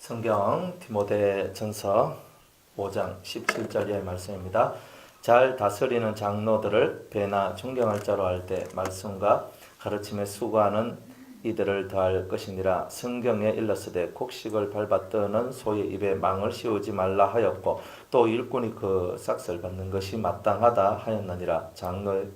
성경 디모데전서 5장 17절 이하의 말씀입니다. 잘 다스리는 장로들을 배나 존경할 자로 할 때 말씀과 가르침에 수고하는 이들을 더할 것이니라. 성경에 일렀으되 곡식을 밟아 뜨는 소의 입에 망을 씌우지 말라 하였고 또 일꾼이 그 삭슬 받는 것이 마땅하다 하였느니라. 장로에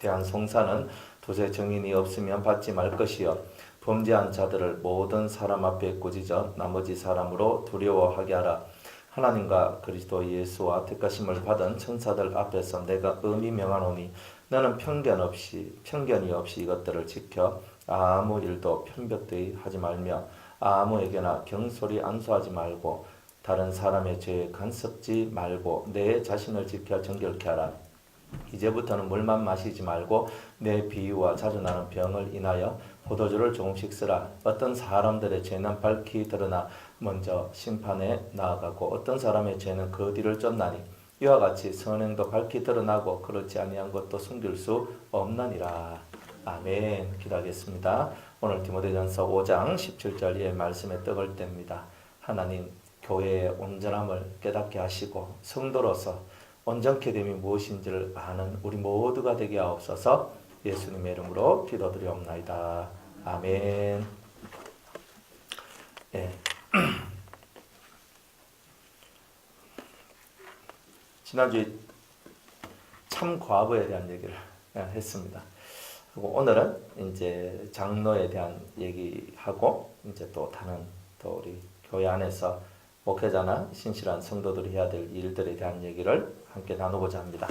대한 송사는 도저히 정인이 없으면 받지 말 것이요 범죄한 자들을 모든 사람 앞에 꾸짖어 나머지 사람으로 두려워하게 하라. 하나님과 그리스도 예수와 택하심을 받은 천사들 앞에서 내가 엄히 명하노니 너는 편견이 없이 이것들을 지켜 아무 일도 편볕되이 하지 말며 아무에게나 경솔히 안수하지 말고 다른 사람의 죄에 간섭지 말고 내 자신을 지켜 정결케 하라. 이제부터는 물만 마시지 말고 내 비유와 자주 나는 병을 인하여 포도주를 조금씩 쓰라. 어떤 사람들의 죄는 밝히 드러나 먼저 심판에 나아가고 어떤 사람의 죄는 그 뒤를 쫓나니 이와 같이 선행도 밝히 드러나고 그렇지 아니한 것도 숨길 수 없느니라. 아멘. 기도하겠습니다. 오늘 디모데전서 5장 17절 이의 말씀에 떡을 뗍니다. 하나님, 교회의 온전함을 깨닫게 하시고 성도로서 온전케 됨이 무엇인지를 아는 우리 모두가 되게 하옵소서. 예수님의 이름으로 기도드리옵나이다. 아멘. 예. 지난주에 참과부에 대한 얘기를 했습니다. 그리고 오늘은 이제 장로에 대한 얘기하고 이제 또 다른 또 우리 교회 안에서 목회자나 신실한 성도들이 해야 될 일들에 대한 얘기를 함께 나누고자 합니다.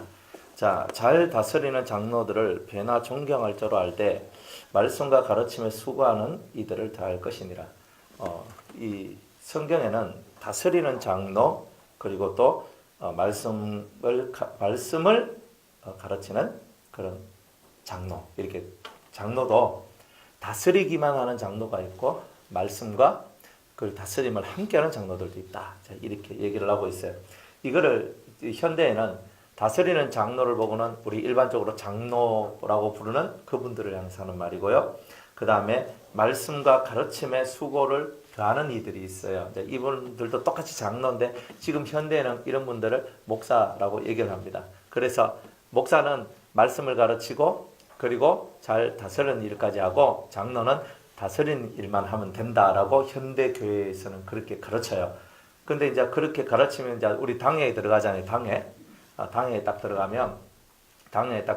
자, 잘 다스리는 장로들을 배나 존경할 자로 할 때 말씀과 가르침에 수고하는 이들을 다할 것이니라. 이 성경에는 다스리는 장로 그리고 또 말씀을 가르치는 그런 장로, 이렇게 장로도 다스리기만 하는 장로가 있고 말씀과 그 다스림을 함께하는 장로들도 있다. 자, 이렇게 얘기를 하고 있어요. 이거를 현대에는 다스리는 장로를 보고는 우리 일반적으로 장로라고 부르는 그분들을 향해서 하는 말이고요. 그 다음에 말씀과 가르침에 수고를 더하는 이들이 있어요. 이분들도 똑같이 장로인데 지금 현대에는 이런 분들을 목사라고 얘기를 합니다. 그래서 목사는 말씀을 가르치고 그리고 잘 다스리는 일까지 하고 장로는 다스리는 일만 하면 된다라고 현대 교회에서는 그렇게 가르쳐요. 근데 이제 그렇게 가르치면 이제 우리 당회에 들어가잖아요. 당회에 딱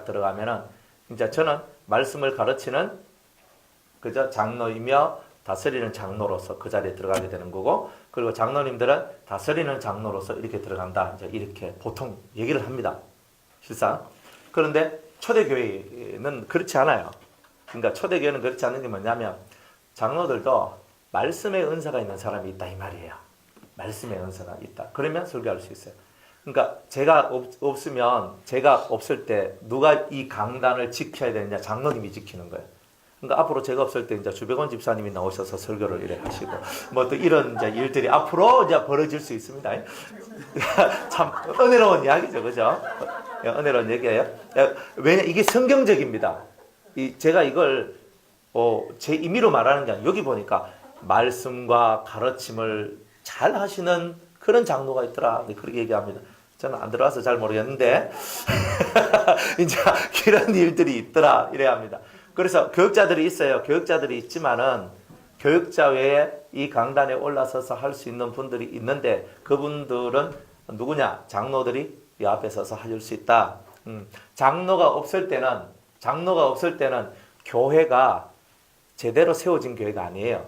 들어가면은 이제 저는 말씀을 가르치는 그저 장로이며 다스리는 장로로서 그 자리에 들어가게 되는 거고, 그리고 장로님들은 다스리는 장로로서 이렇게 들어간다. 이제 이렇게 보통 얘기를 합니다. 실상. 그런데 초대교회는 그렇지 않아요. 그러니까 초대교회는 그렇지 않은 게 뭐냐면 장로들도 말씀의 은사가 있는 사람이 있다 이 말이에요. 말씀의 은사가 있다. 그러면 설교할 수 있어요. 그러니까 제가 없을 때 누가 이 강단을 지켜야 되느냐? 장로님이 지키는 거예요. 그러니까 앞으로 제가 없을 때 이제 주백원 집사님이 나오셔서 설교를 이래 하시고 뭐 또 이런 이제 일들이 앞으로 이제 벌어질 수 있습니다. 참 은혜로운 이야기죠, 그죠? 은혜로운 얘기예요. 왜냐 이게 성경적입니다. 제가 이걸 제 임의로 말하는 게 아니라 여기 보니까 말씀과 가르침을 잘 하시는 그런 장로가 있더라. 그렇게 얘기합니다. 저는 안 들어와서 잘 모르겠는데 이제 이런 일들이 있더라 이래야 합니다. 그래서 교육자들이 있어요. 교육자들이 있지만은 교육자 외에 이 강단에 올라서서 할 수 있는 분들이 있는데 그분들은 누구냐? 장로들이 이 앞에 서서 해줄 수 있다. 장로가 없을 때는 교회가 제대로 세워진 교회가 아니에요.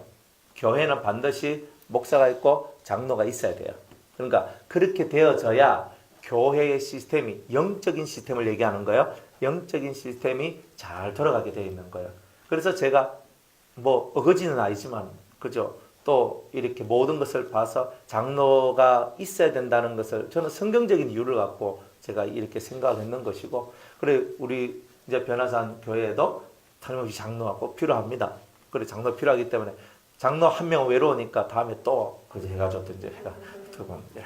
교회는 반드시 목사가 있고 장로가 있어야 돼요. 그러니까 그렇게 되어져야 교회의 시스템이, 영적인 시스템을 얘기하는 거예요. 영적인 시스템이 잘 돌아가게 되어 있는 거예요. 그래서 제가 뭐 어거지는 아니지만 그죠? 또 이렇게 모든 것을 봐서 장로가 있어야 된다는 것을 저는 성경적인 이유를 갖고 제가 이렇게 생각했는 것이고, 그래 우리 이제 변화산 교회에도 틀림없이 장로가 꼭 필요합니다. 그래 장로 필요하기 때문에 장로 한 명 외로우니까 다음에 또 그저 해가지고 또 이제 해가 두 번 이래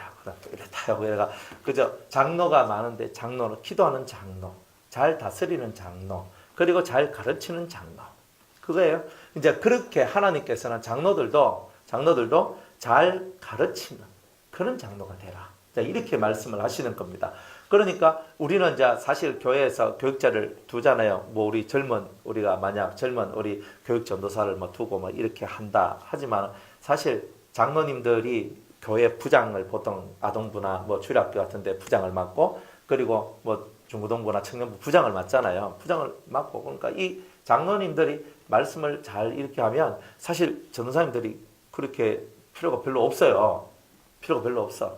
다 하고 이래가 그저 장로가 많은데 장로는 기도하는 장로, 잘 다스리는 장로, 그리고 잘 가르치는 장로, 그거예요. 이제 그렇게 하나님께서는 장로들도 잘 가르치는 그런 장로가 되라. 자, 이렇게 말씀을 하시는 겁니다. 그러니까 우리는 이제 사실 교회에서 교육자를 두잖아요. 뭐 우리가 만약 젊은 우리 교육 전도사를 뭐 두고 뭐 이렇게 한다 하지만 사실 장로님들이 교회 부장을 보통 아동부나 뭐 주일학교 같은데 부장을 맡고 그리고 뭐 중고등부나 청년부 부장을 맡잖아요. 부장을 맡고 그러니까 이 장로님들이 말씀을 잘 이렇게 하면 사실 전도사님들이 그렇게 필요가 별로 없어요. 필요가 별로 없어.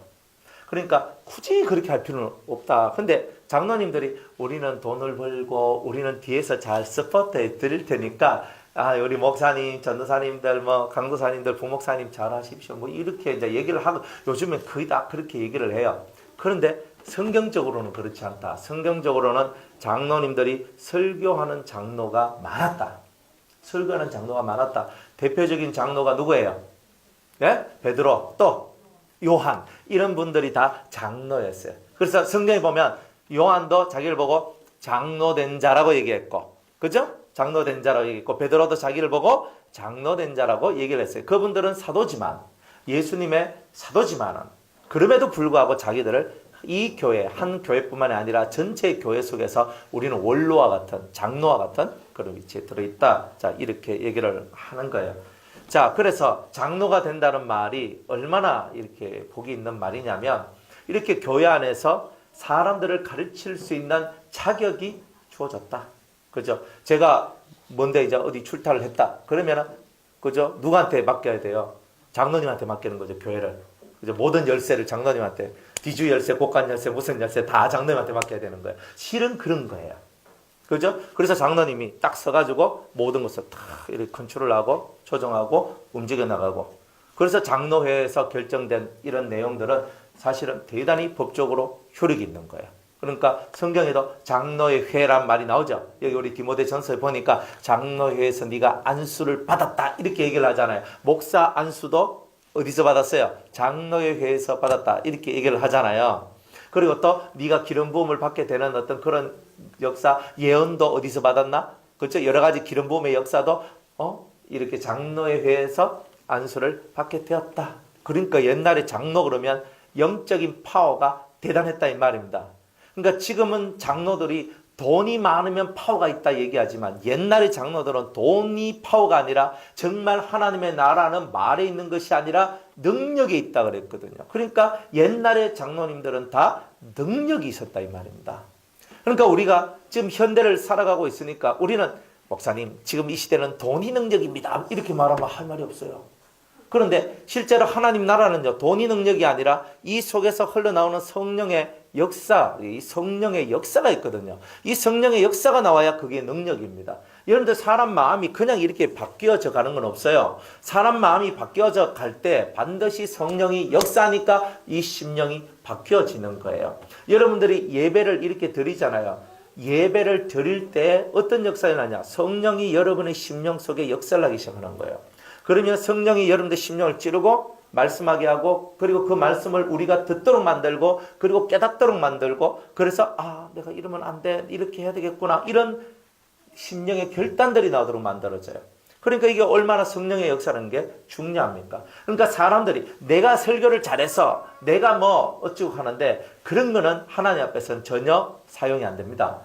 그러니까 굳이 그렇게 할 필요는 없다. 근데 장로님들이 우리는 돈을 벌고 우리는 뒤에서 잘 서포트해 드릴 테니까 우리 목사님, 전도사님들, 뭐 강도사님들, 부목사님 잘 하십시오. 뭐 이렇게 이제 얘기를 하고 요즘엔 거의 다 그렇게 얘기를 해요. 그런데 성경적으로는 그렇지 않다. 성경적으로는 장로님들이 설교하는 장로가 많았다. 설교하는 장로가 많았다. 대표적인 장로가 누구예요? 네? 베드로, 또 요한, 이런 분들이 다 장로였어요. 그래서 성경에 보면 요한도 자기를 보고 장로된 자라고 얘기했고, 그죠? 장로된 자라고 얘기했고, 베드로도 자기를 보고 장로된 자라고 얘기를 했어요. 그분들은 사도지만, 예수님의 사도지만은, 그럼에도 불구하고 자기들을 이 교회, 한 교회뿐만이 아니라 전체 교회 속에서 우리는 원로와 같은, 장로와 같은 그런 위치에 들어있다. 자, 이렇게 얘기를 하는 거예요. 자, 그래서 장로가 된다는 말이 얼마나 이렇게 복이 있는 말이냐면 이렇게 교회 안에서 사람들을 가르칠 수 있는 자격이 주어졌다. 그죠? 제가 뭔데 이제 어디 출타를 했다. 그러면은 그죠? 누구한테 맡겨야 돼요? 장로님한테 맡기는 거죠, 교회를. 그죠? 모든 열쇠를 장로님한테, 뒤주 열쇠, 곡간 열쇠, 무슨 열쇠 다 장로님한테 맡겨야 되는 거예요. 실은 그런 거예요. 그죠? 그래서 장로님이 딱 서가지고 모든 것을 다 이렇게 컨트롤하고 조정하고 움직여 나가고. 그래서 장로회에서 결정된 이런 내용들은 사실은 대단히 법적으로 효력이 있는 거예요. 그러니까 성경에도 장로의 회란 말이 나오죠. 여기 우리 디모데전서에 보니까 장로회에서 네가 안수를 받았다 이렇게 얘기를 하잖아요. 목사 안수도 어디서 받았어요? 장로의 회에서 받았다 이렇게 얘기를 하잖아요. 그리고 또 네가 기름 부음을 받게 되는 어떤 그런 역사, 예언도 어디서 받았나? 그렇죠? 여러 가지 기름 부음의 역사도 이렇게 장로의 회에서 안수를 받게 되었다. 그러니까 옛날에 장로 그러면 영적인 파워가 대단했다 이 말입니다. 그러니까 지금은 장로들이 돈이 많으면 파워가 있다 얘기하지만 옛날의 장로들은 돈이 파워가 아니라 정말 하나님의 나라는 말에 있는 것이 아니라 능력에 있다 그랬거든요. 그러니까 옛날의 장로님들은 다 능력이 있었다 이 말입니다. 그러니까 우리가 지금 현대를 살아가고 있으니까 우리는 목사님 지금 이 시대는 돈이 능력입니다 이렇게 말하면 할 말이 없어요. 그런데 실제로 하나님 나라는요 돈이 능력이 아니라 이 속에서 흘러나오는 성령의 역사, 이 성령의 역사가 있거든요. 이 성령의 역사가 나와야 그게 능력입니다. 여러분들 사람 마음이 그냥 이렇게 바뀌어져 가는 건 없어요. 사람 마음이 바뀌어져 갈 때 반드시 성령이 역사하니까 이 심령이 바뀌어지는 거예요. 여러분들이 예배를 이렇게 드리잖아요. 예배를 드릴 때 어떤 역사가 나냐? 성령이 여러분의 심령 속에 역사를 하기 시작하는 거예요. 그러면 성령이 여러분들 심령을 찌르고 말씀하게 하고 그리고 그 말씀을 우리가 듣도록 만들고 그리고 깨닫도록 만들고 그래서 내가 이러면 안 돼. 이렇게 해야 되겠구나. 이런 심령의 결단들이 나오도록 만들어져요. 그러니까 이게 얼마나 성령의 역사라는 게 중요합니까? 그러니까 사람들이 내가 설교를 잘해서 내가 뭐 어쩌고 하는데 그런 거는 하나님 앞에서는 전혀 사용이 안 됩니다.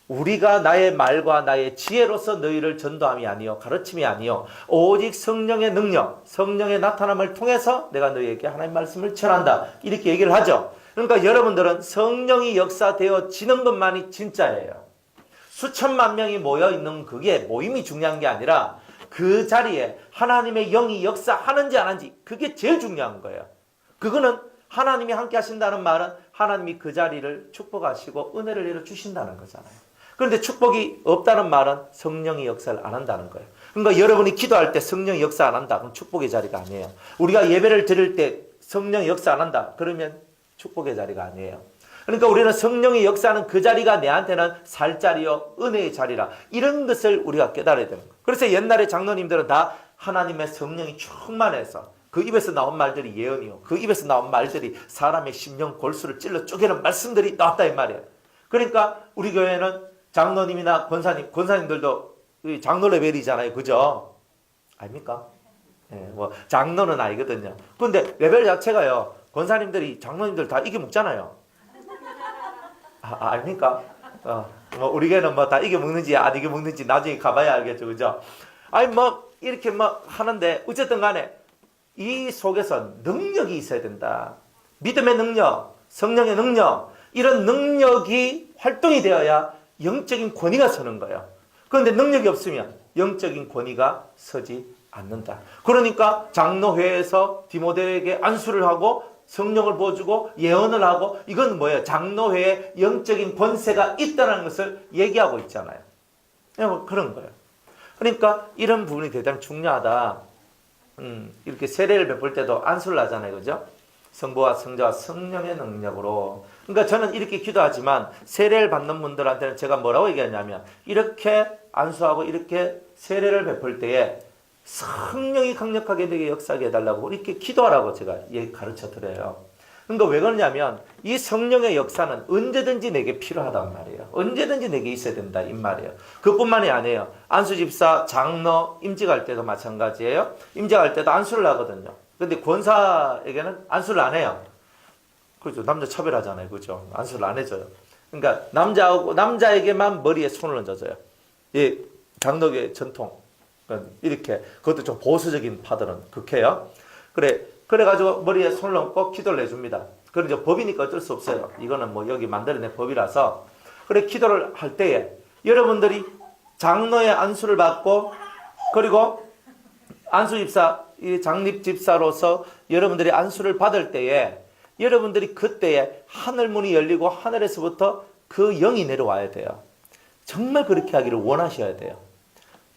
우리가 나의 말과 나의 지혜로서 너희를 전도함이 아니요 가르침이 아니요 오직 성령의 능력, 성령의 나타남을 통해서 내가 너희에게 하나님의 말씀을 전한다. 이렇게 얘기를 하죠. 그러니까 여러분들은 성령이 역사되어지는 것만이 진짜예요. 수천만 명이 모여있는 그게 모임이 중요한 게 아니라 그 자리에 하나님의 영이 역사하는지 안 하는지 그게 제일 중요한 거예요. 그거는 하나님이 함께 하신다는 말은 하나님이 그 자리를 축복하시고 은혜를 내려주신다는 거잖아요. 그런데 축복이 없다는 말은 성령이 역사를 안 한다는 거예요. 그러니까 여러분이 기도할 때 성령이 역사 안 한다. 그럼 축복의 자리가 아니에요. 우리가 예배를 드릴 때 성령이 역사 안 한다. 그러면 축복의 자리가 아니에요. 그러니까 우리는 성령이 역사하는 그 자리가 내한테는 살 자리요 은혜의 자리라. 이런 것을 우리가 깨달아야 되는 거예요. 그래서 옛날에 장로님들은 다 하나님의 성령이 충만해서 그 입에서 나온 말들이 예언이요. 그 입에서 나온 말들이 사람의 심령 골수를 찔러 쪼개는 말씀들이 나왔다 이 말이에요. 그러니까 우리 교회는 장로님이나 권사님들도 장로 레벨이잖아요. 그죠? 아닙니까? 예, 뭐 장로는 아니거든요. 근데 레벨 자체가요. 권사님들이 장로님들 다 이겨 먹잖아요. 아닙니까? 뭐 우리 교회는 뭐 다 이겨 먹는지 안 이겨 먹는지 나중에 가봐야 알겠죠, 그죠? 아니 뭐 이렇게 뭐 하는데 어쨌든 간에 이 속에서 능력이 있어야 된다. 믿음의 능력, 성령의 능력, 이런 능력이 활동이 되어야 영적인 권위가 서는 거예요. 그런데 능력이 없으면 영적인 권위가 서지 않는다. 그러니까 장로회에서 디모데에게 안수를 하고 성령을 부어주고 예언을 하고, 이건 뭐예요? 장로회에 영적인 권세가 있다는 것을 얘기하고 있잖아요. 그런 거예요. 그러니까 이런 부분이 대단히 중요하다. 이렇게 세례를 베풀 때도 안수를 하잖아요. 그죠? 성부와 성자와 성령의 능력으로. 그러니까 저는 이렇게 기도하지만 세례를 받는 분들한테는 제가 뭐라고 얘기하냐면, 이렇게 안수하고 이렇게 세례를 베풀 때에 성령이 강력하게 내게 역사하게 해달라고 이렇게 기도하라고 제가 가르쳐 드려요. 그러니까 왜 그러냐면 이 성령의 역사는 언제든지 내게 필요하단 말이에요. 언제든지 내게 있어야 된다 이 말이에요. 그뿐만이 아니에요. 안수집사, 장로, 임직할 때도 마찬가지예요. 임직할 때도 안수를 하거든요. 근데 권사에게는 안수를 안 해요. 그렇죠. 남자 차별하잖아요. 그죠? 안수를 안 해줘요. 그러니까 남자에게만 머리에 손을 얹어줘요. 이 장로교의 전통. 이렇게, 그것도 좀 보수적인 파들은 극해요. 그래가지고 머리에 손을 얹고 기도를 해줍니다. 그건 이제 법이니까 어쩔 수 없어요. 이거는 뭐 여기 만들어낸 법이라서. 기도를 할 때에 여러분들이 장로의 안수를 받고, 그리고 안수집사, 이 장립집사로서 여러분들이 안수를 받을 때에 여러분들이 그때에 하늘문이 열리고 하늘에서부터 그 영이 내려와야 돼요. 정말 그렇게 하기를 원하셔야 돼요.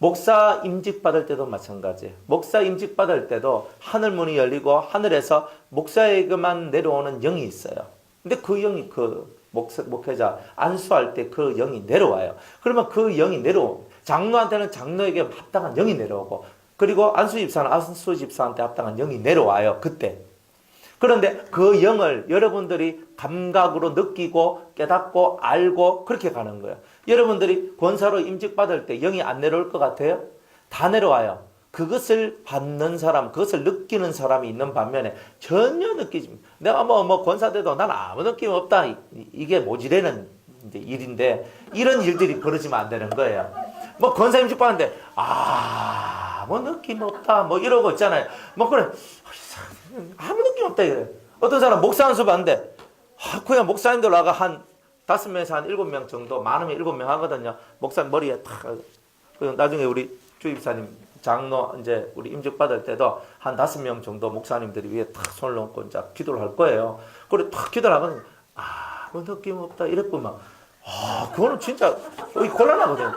목사 임직 받을 때도 마찬가지예요. 목사 임직 받을 때도 하늘문이 열리고 하늘에서 목사에게만 내려오는 영이 있어요. 근데 그 영이 목회자 안수할 때 그 영이 내려와요. 그러면 그 영이 장로한테는 장로에게 합당한 영이 내려오고, 그리고 안수집사는 안수집사한테 합당한 영이 내려와요. 그때. 그런데 그 영을 여러분들이 감각으로 느끼고 깨닫고 알고 그렇게 가는 거예요. 여러분들이 권사로 임직받을 때 영이 안 내려올 것 같아요? 다 내려와요. 그것을 받는 사람, 그것을 느끼는 사람이 있는 반면에 전혀 느끼지. 내가 뭐 권사 돼도 난 아무 느낌 없다. 이게 모지래는 이제 일인데, 이런 일들이 벌어지면 안 되는 거예요. 뭐 권사 임직받는데 뭐 느낌 없다 뭐 이러고 있잖아요. 뭐 그래 아무 느낌 없다 이래. 어떤 사람 목사 안수 받는데 그냥 목사님들 와가 한 5명에서 한 7명 정도, 많으면 7명 하거든요. 목사 머리에 탁. 나중에 우리 주입사님 장로 이제 우리 임직 받을 때도 한 5명 정도 목사님들이 위에 탁 손을 얹고 이제 기도를 할 거예요. 그래 탁 기도를 하거든요. 뭐 느낌 없다 이랬구만. 그거는 진짜 곤란하거든요.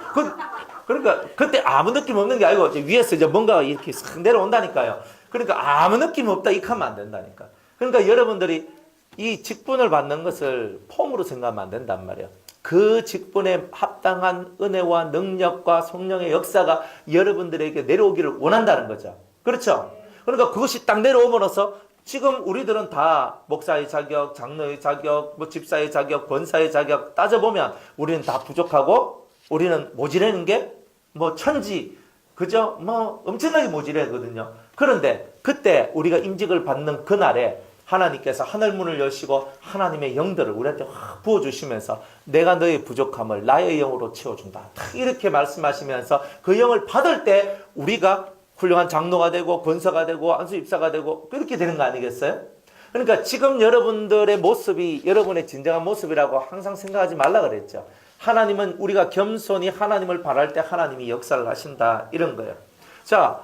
그러니까 그때 아무 느낌 없는 게 아니고 위에서 이제 뭔가 이렇게 싹 내려온다니까요. 그러니까 아무 느낌 없다 이렇게 하면 안 된다니까. 그러니까 여러분들이 이 직분을 받는 것을 폼으로 생각하면 안 된단 말이에요. 그 직분에 합당한 은혜와 능력과 성령의 역사가 여러분들에게 내려오기를 원한다는 거죠. 그렇죠? 그러니까 그것이 딱 내려오면서 지금 우리들은 다 목사의 자격, 장로의 자격, 뭐 집사의 자격, 권사의 자격 따져보면 우리는 다 부족하고 우리는 모자라는 게 뭐 천지, 그죠? 뭐 엄청나게 모자라거든요. 그런데 그때 우리가 임직을 받는 그날에 하나님께서 하늘문을 여시고 하나님의 영들을 우리한테 확 부어주시면서 내가 너의 부족함을 나의 영으로 채워준다. 이렇게 말씀하시면서 그 영을 받을 때 우리가 훌륭한 장로가 되고 권사가 되고 안수입사가 되고 그렇게 되는 거 아니겠어요? 그러니까 지금 여러분들의 모습이 여러분의 진정한 모습이라고 항상 생각하지 말라 그랬죠. 하나님은 우리가 겸손히 하나님을 바랄 때 하나님이 역사를 하신다 이런 거예요. 자,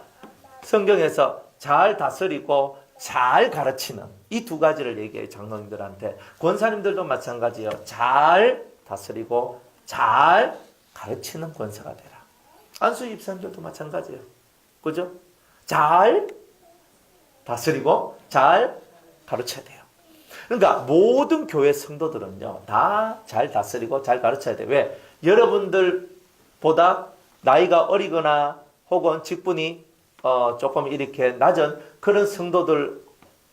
성경에서 잘 다스리고 잘 가르치는 이 두 가지를 얘기해요. 장로님들한테. 권사님들도 마찬가지예요. 잘 다스리고 잘 가르치는 권사가 되라. 안수집사님들도 마찬가지예요. 그죠? 잘 다스리고 잘 가르쳐야 돼요. 그러니까 모든 교회 성도들은요, 다 잘 다스리고 잘 가르쳐야 돼요. 왜? 여러분들보다 나이가 어리거나 혹은 직분이 조금 이렇게 낮은 그런 성도들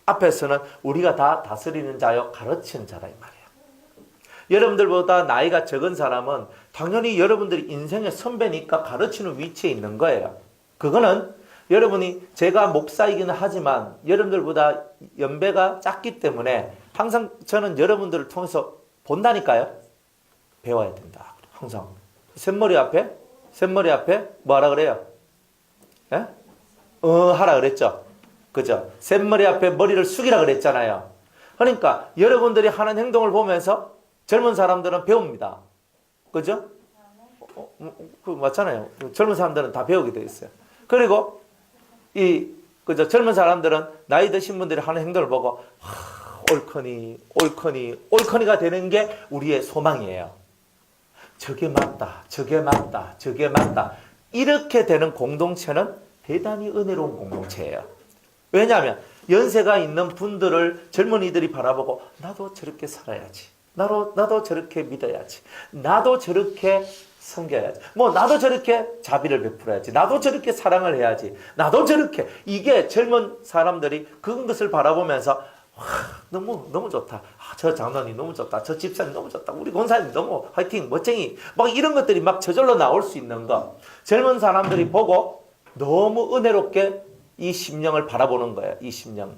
앞에서는 우리가 다 다스리는 자요, 가르치는 자라 이 말이에요. 여러분들보다 나이가 적은 사람은 당연히 여러분들이 인생의 선배니까 가르치는 위치에 있는 거예요. 그거는 여러분이 제가 목사이기는 하지만 여러분들보다 연배가 작기 때문에 항상 저는 여러분들을 통해서 본다니까요. 배워야 된다. 항상. 샘머리 앞에 뭐 하라 그래요? 예? 하라 그랬죠. 그죠? 샘머리 앞에 머리를 숙이라 그랬잖아요. 그러니까 여러분들이 하는 행동을 보면서 젊은 사람들은 배웁니다. 그죠? 맞잖아요. 젊은 사람들은 다 배우게 돼 있어요. 그리고 그죠? 젊은 사람들은 나이 드신 분들이 하는 행동을 보고 옳거니가 되는 게 우리의 소망이에요. 저게 맞다. 이렇게 되는 공동체는 대단히 은혜로운 공동체예요. 왜냐하면 연세가 있는 분들을 젊은이들이 바라보고 나도 저렇게 살아야지. 나도 저렇게 믿어야지. 나도 저렇게 섬겨야지. 나도 저렇게 자비를 베풀어야지. 나도 저렇게 사랑을 해야지. 나도 저렇게. 이게 젊은 사람들이 그것을 바라보면서 너무 좋다. 저 장로님 너무 좋다. 저 집사님 너무 좋다. 우리 권사님 너무 화이팅, 멋쟁이. 이런 것들이 저절로 나올 수 있는 거. 젊은 사람들이 보고 너무 은혜롭게 이 심령을 바라보는 거예요. 이 심령.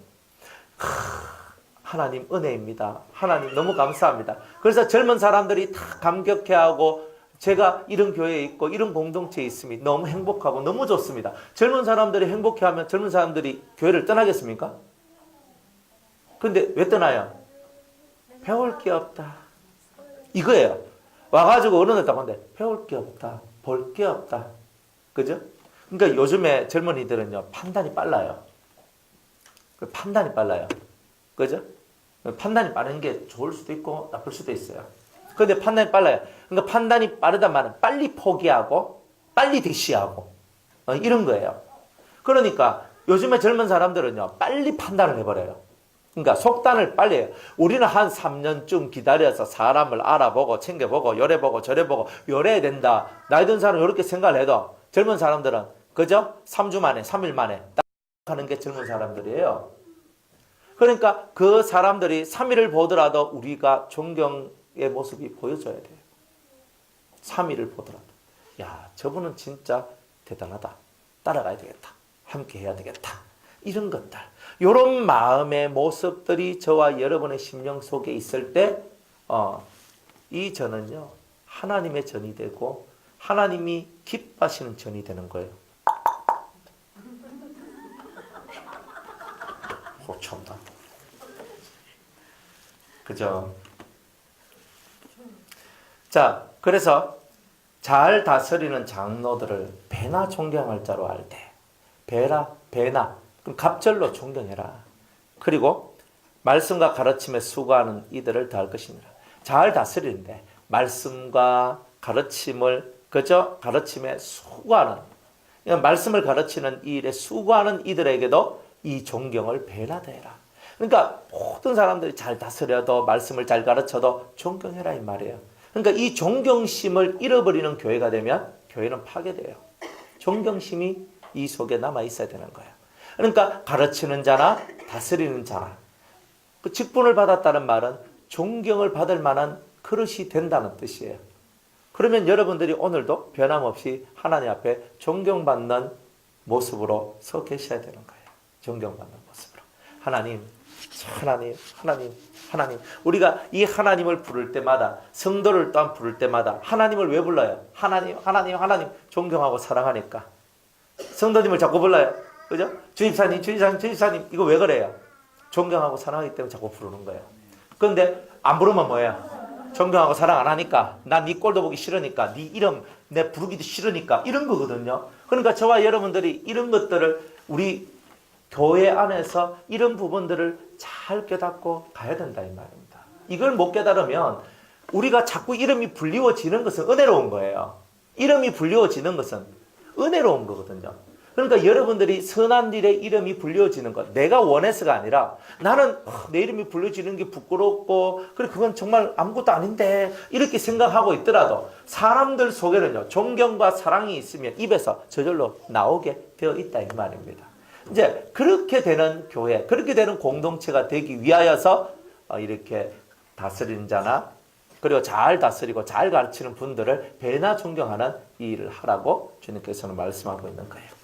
하나님 은혜입니다. 하나님 너무 감사합니다. 그래서 젊은 사람들이 다 감격해하고 제가 이런 교회에 있고 이런 공동체에 있음이 너무 행복하고 너무 좋습니다. 젊은 사람들이 행복해하면 젊은 사람들이 교회를 떠나겠습니까? 근데 왜 떠나요? 배울 게 없다. 이거예요. 와가지고 어른들하고 하는데 배울 게 없다. 볼 게 없다. 그죠? 그러니까 요즘에 젊은이들은요, 판단이 빨라요. 그죠? 판단이 빠른 게 좋을 수도 있고 나쁠 수도 있어요. 그런데 판단이 빨라요. 그러니까 판단이 빠르단 말은 빨리 포기하고 빨리 대시하고 이런 거예요. 그러니까 요즘에 젊은 사람들은요, 빨리 판단을 해버려요. 그러니까 속단을 빨리 해요. 우리는 한 3년쯤 기다려서 사람을 알아보고 챙겨보고 요래보고 저래보고 요래야 된다. 나이 든 사람은 이렇게 생각을 해도 젊은 사람들은 그죠? 3주 만에 3일 만에 딱 하는 게 젊은 사람들이에요. 그러니까 그 사람들이 3일을 보더라도 우리가 존경의 모습이 보여줘야 돼요. 3일을 보더라도 야, 저분은 진짜 대단하다. 따라가야 되겠다. 함께 해야 되겠다. 이런 것들. 이런 마음의 모습들이 저와 여러분의 심령 속에 있을 때 이 전은요, 하나님의 전이 되고 하나님이 기뻐하시는 전이 되는 거예요. 참다. 그죠? 자, 그래서 잘 다스리는 장로들을 배나 존경할 자로 알 때, 배나 그럼 갑절로 존경해라. 그리고 말씀과 가르침에 수고하는 이들을 다할 것이니라. 잘 다스리는데 말씀과 가르침을 그저 가르침에 수고하는, 말씀을 가르치는 이 일에 수고하는 이들에게도 이 존경을 배나 대해라. 그러니까 모든 사람들이 잘 다스려도 말씀을 잘 가르쳐도 존경해라 이 말이에요. 그러니까 이 존경심을 잃어버리는 교회가 되면 교회는 파괴돼요. 존경심이 이 속에 남아 있어야 되는 거예요. 그러니까 가르치는 자나 다스리는 자나 그 직분을 받았다는 말은 존경을 받을 만한 그릇이 된다는 뜻이에요. 그러면 여러분들이 오늘도 변함없이 하나님 앞에 존경받는 모습으로 서 계셔야 되는 거예요. 존경받는 모습으로. 하나님. 우리가 이 하나님을 부를 때마다, 성도를 또한 부를 때마다 하나님을 왜 불러요? 하나님 존경하고 사랑하니까. 성도님을 자꾸 불러요. 그죠? 주입사님 이거 왜 그래요? 존경하고 사랑하기 때문에 자꾸 부르는 거예요. 그런데 안 부르면 뭐예요? 존경하고 사랑 안 하니까, 난 네 꼴도 보기 싫으니까, 네 이름 내 부르기도 싫으니까, 이런 거거든요. 그러니까 저와 여러분들이 이런 것들을 우리 교회 안에서 이런 부분들을 잘 깨닫고 가야 된다 이 말입니다. 이걸 못 깨달으면 우리가 자꾸 이름이 불리워지는 것은 은혜로운 거예요. 이름이 불리워지는 것은 은혜로운 거거든요. 그러니까 여러분들이 선한 일에 이름이 불려지는 것, 내가 원해서가 아니라 나는 내 이름이 불려지는 게 부끄럽고 그래 그건 정말 아무것도 아닌데 이렇게 생각하고 있더라도 사람들 속에는요 존경과 사랑이 있으면 입에서 저절로 나오게 되어 있다 이 말입니다. 이제 그렇게 되는 교회, 그렇게 되는 공동체가 되기 위하여서 이렇게 다스리는 자나 그리고 잘 다스리고 잘 가르치는 분들을 배나 존경하는 이 일을 하라고 주님께서는 말씀하고 있는 거예요.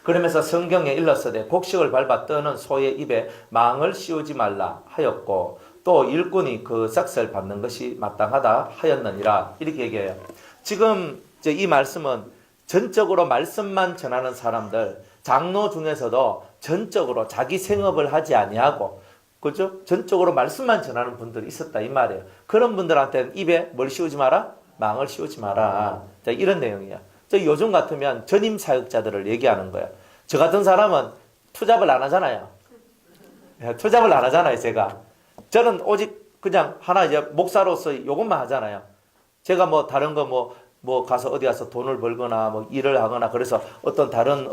그러면서 성경에 일렀으되 곡식을 밟아 떠는 소의 입에 망을 씌우지 말라 하였고 또 일꾼이 그 삭슬 받는 것이 마땅하다 하였느니라. 이렇게 얘기해요. 지금 이 말씀은 전적으로 말씀만 전하는 사람들, 장로 중에서도 전적으로 자기 생업을 하지 아니하고, 그죠? 전적으로 말씀만 전하는 분들이 있었다 이 말이에요. 그런 분들한테는 입에 뭘 씌우지 마라? 망을 씌우지 마라. 자, 이런 내용이에요. 요즘 같으면 전임 사역자들을 얘기하는 거예요. 저 같은 사람은 투잡을 안 하잖아요. 투잡을 안 하잖아요, 제가. 저는 오직 그냥 하나 이제 목사로서 이것만 하잖아요. 제가 뭐 다른 거 뭐 가서 어디 가서 돈을 벌거나 뭐 일을 하거나 그래서 다른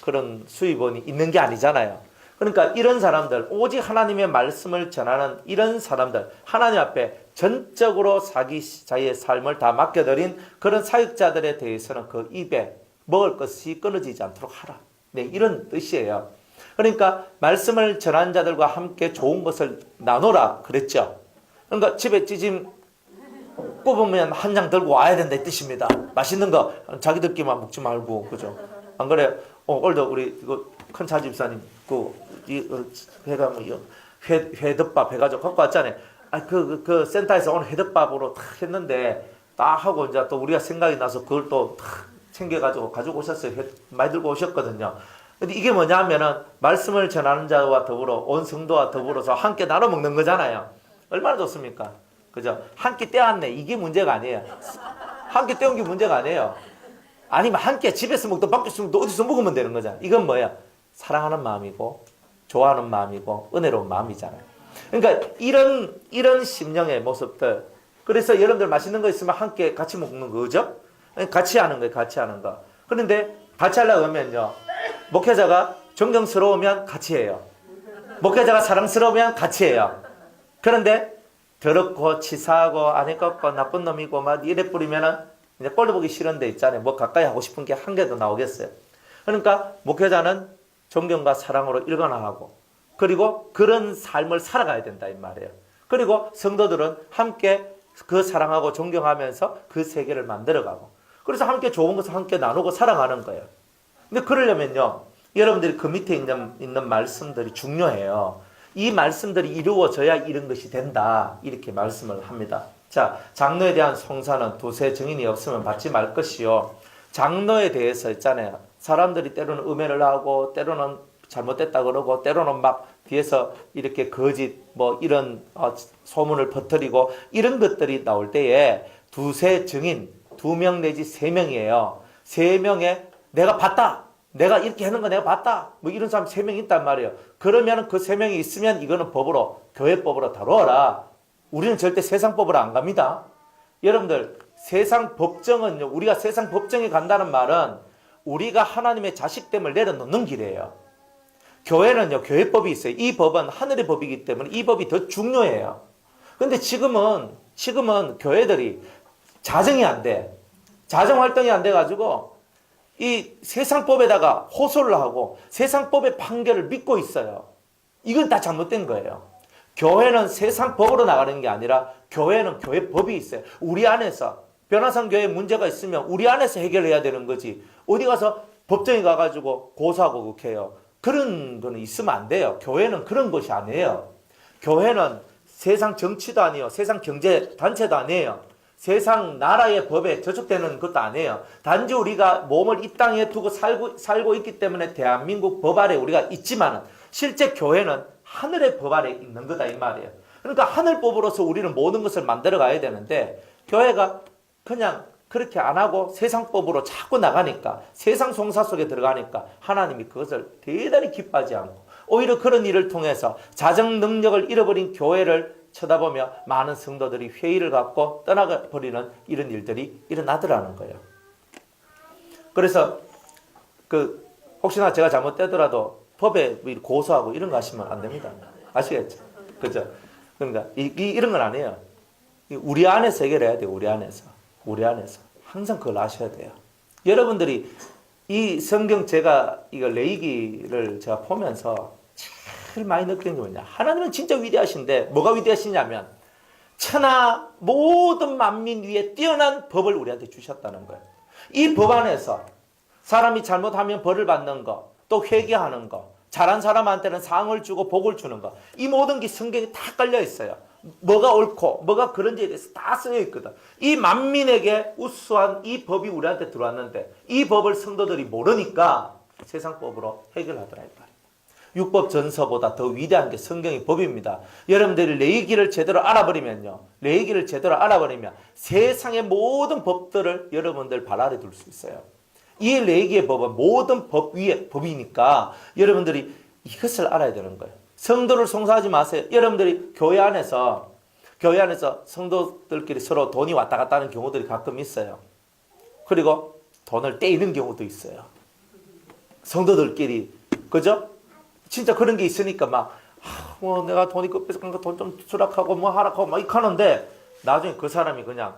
그런 수입원이 있는 게 아니잖아요. 그러니까 이런 사람들, 오직 하나님의 말씀을 전하는 이런 사람들, 하나님 앞에 전적으로 자기의 삶을 다 맡겨드린 그런 사역자들에 대해서는 그 입에 먹을 것이 끊어지지 않도록 하라. 네, 이런 뜻이에요. 그러니까 말씀을 전하는 자들과 함께 좋은 것을 나누라 그랬죠. 그러니까 집에 찌짐 꼽으면 한 장 들고 와야 된다 이 뜻입니다. 맛있는 거 자기들끼리만 먹지 말고, 그죠? 안 그래요? 오늘도 우리 큰 차집사님 회가 회덮밥 해가지고 갖고 왔잖아요. 그 센터에서 오늘 회덮밥으로 탁 했는데 딱 하고 이제 또 우리가 생각이 나서 그걸 또 탁 챙겨가지고 가지고 오셨어요. 많이 들고 오셨거든요. 근데 이게 뭐냐면은 말씀을 전하는 자와 더불어 온 성도와 더불어서 함께 나눠 먹는 거잖아요. 얼마나 좋습니까? 그죠? 한 끼 떼왔네. 이게 문제가 아니에요. 한 끼 떼온 게 문제가 아니에요. 아니면 한 끼 집에서 먹든 밖에서 먹든 어디서 먹으면 되는 거잖아. 이건 뭐야? 사랑하는 마음이고 좋아하는 마음이고 은혜로운 마음이잖아요. 그러니까 이런 심령의 모습들. 그래서 여러분들 맛있는 거 있으면 함께 같이 먹는 거죠? 같이 하는 거예요. 같이 하는 거. 그런데 같이 하려고 하면요. 목회자가 존경스러우면 같이 해요. 목회자가 사랑스러우면 같이 해요. 그런데 더럽고 치사하고 안해깝고 나쁜 놈이고 막 이래 뿌리면은 이제 꼴도 보기 싫은 데 있잖아요. 뭐 가까이 하고 싶은 게 한 개도 나오겠어요. 그러니까 목회자는 존경과 사랑으로 일관하고 그리고 그런 삶을 살아가야 된다 이 말이에요. 그리고 성도들은 함께 그 사랑하고 존경하면서 그 세계를 만들어가고 그래서 함께 좋은 것을 함께 나누고 살아가는 거예요. 근데 그러려면요. 여러분들이 그 밑에 있는 말씀들이 중요해요. 이 말씀들이 이루어져야 이런 것이 된다. 이렇게 말씀을 합니다. 자, 장로에 대한 송사는 두세 증인이 없으면 받지 말 것이요. 장로에 대해서 있잖아요. 사람들이 때로는 음해를 하고 때로는 잘못됐다 그러고 때로는 막 뒤에서 이렇게 거짓 뭐 이런 소문을 퍼뜨리고 이런 것들이 나올 때에 두세 증인 2명 내지 3명이에요. 3명에 내가 봤다. 내가 이렇게 하는 거 내가 봤다. 뭐 이런 사람 3명 있단 말이에요. 그러면 그 3명이 있으면 이거는 법으로, 교회법으로 다루어라. 우리는 절대 세상법으로 안 갑니다. 여러분들, 세상 법정은요, 우리가 세상 법정에 간다는 말은 우리가 하나님의 자식됨을 내려놓는 길이에요. 교회는요, 교회법이 있어요. 이 법은 하늘의 법이기 때문에 이 법이 더 중요해요. 근데 지금은 교회들이 자정이 안 돼. 자정 활동이 안 돼가지고 이 세상법에다가 호소를 하고 세상법의 판결을 믿고 있어요. 이건 다 잘못된 거예요. 교회는 세상법으로 나가는 게 아니라 교회는 교회법이 있어요. 우리 안에서 변화산 교회에 문제가 있으면 우리 안에서 해결해야 되는 거지. 어디 가서 법정에 가가지고 고소하고 그렇게요. 그런 거는 있으면 안 돼요. 교회는 그런 것이 아니에요. 교회는 세상 정치도 아니에요. 세상 경제 단체도 아니에요. 세상 나라의 법에 저촉되는 것도 아니에요. 단지 우리가 몸을 이 땅에 두고 살고 있기 때문에 대한민국 법 아래 우리가 있지만 실제 교회는 하늘의 법 아래 있는 거다 이 말이에요. 그러니까 하늘법으로서 우리는 모든 것을 만들어 가야 되는데 교회가 그냥 그렇게 안 하고 세상법으로 자꾸 나가니까 세상 송사 속에 들어가니까 하나님이 그것을 대단히 기뻐하지 않고 오히려 그런 일을 통해서 자정 능력을 잃어버린 교회를 쳐다보며 많은 성도들이 회의를 갖고 떠나버리는 이런 일들이 일어나더라는 거예요. 그래서 혹시나 제가 잘못되더라도 법에 고소하고 이런 거 하시면 안 됩니다. 아시겠죠? 그죠? 그러니까 이런 건 아니에요. 우리 안에서 해결해야 돼요. 우리 안에서 항상 그걸 아셔야 돼요. 여러분들이 이 성경 제가 이거 레위기를 제가 보면서 제일 많이 느끼는 게 뭐냐? 하나님은 진짜 위대하신데 뭐가 위대하시냐면 천하 모든 만민 위에 뛰어난 법을 우리한테 주셨다는 거예요. 이 법 안에서 사람이 잘못하면 벌을 받는 거, 또 회개하는 거, 잘한 사람한테는 상을 주고 복을 주는 거, 이 모든 게 성경에 다 깔려 있어요. 뭐가 옳고 뭐가 그런지에 대해서 다 쓰여 있거든. 이 만민에게 우수한 이 법이 우리한테 들어왔는데 이 법을 성도들이 모르니까 세상 법으로 해결하더라 이 말이에요. 율법 전서보다 더 위대한 게 성경의 법입니다. 여러분들이 레위기를 제대로 알아버리면요, 레위기를 제대로 알아버리면 세상의 모든 법들을 여러분들 발 아래 둘 수 있어요. 이 레위기의 법은 모든 법 위에 법이니까 여러분들이 이것을 알아야 되는 거예요. 성도를 송사하지 마세요. 여러분들이 교회 안에서 성도들끼리 서로 돈이 왔다 갔다 하는 경우들이 가끔 있어요. 그리고 돈을 떼이는 경우도 있어요. 성도들끼리. 그죠? 진짜 그런 게 있으니까 뭐 내가 돈이 급해서 돈 좀 수락하고 뭐 하락하고 막 이렇게 하는데 나중에 그 사람이 그냥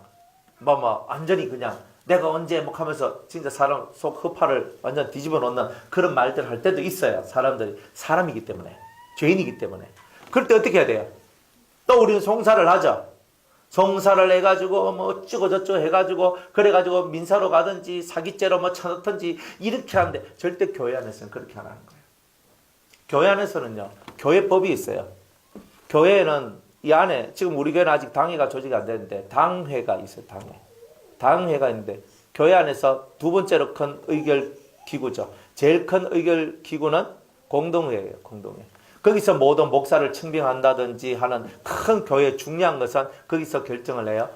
완전히 그냥 내가 언제 뭐 하면서 진짜 사람 속 허파를 완전 뒤집어 놓는 그런 말들 할 때도 있어요. 사람들이 사람이기 때문에, 죄인이기 때문에. 그럴 때 어떻게 해야 돼요? 또 우리는 송사를 하죠. 송사를 해가지고 뭐 어쩌고 저쩌고 해가지고 그래가지고 민사로 가든지 사기죄로 뭐 쳐넣든지 이렇게 하는데 절대 교회 안에서는 그렇게 안 하는 거예요. 교회 안에서는요, 교회법이 있어요. 교회는 이 안에 지금 우리 교회는 아직 당회가 조직이 안 되는데 당회가 있어요. 당회가 있는데 교회 안에서 두 번째로 큰 의결 기구죠. 제일 큰 의결 기구는 공동회예요. 공동회. 거기서 모든 목사를 청빙한다든지 하는 큰 교회의 중요한 것은 거기서 결정을 해요.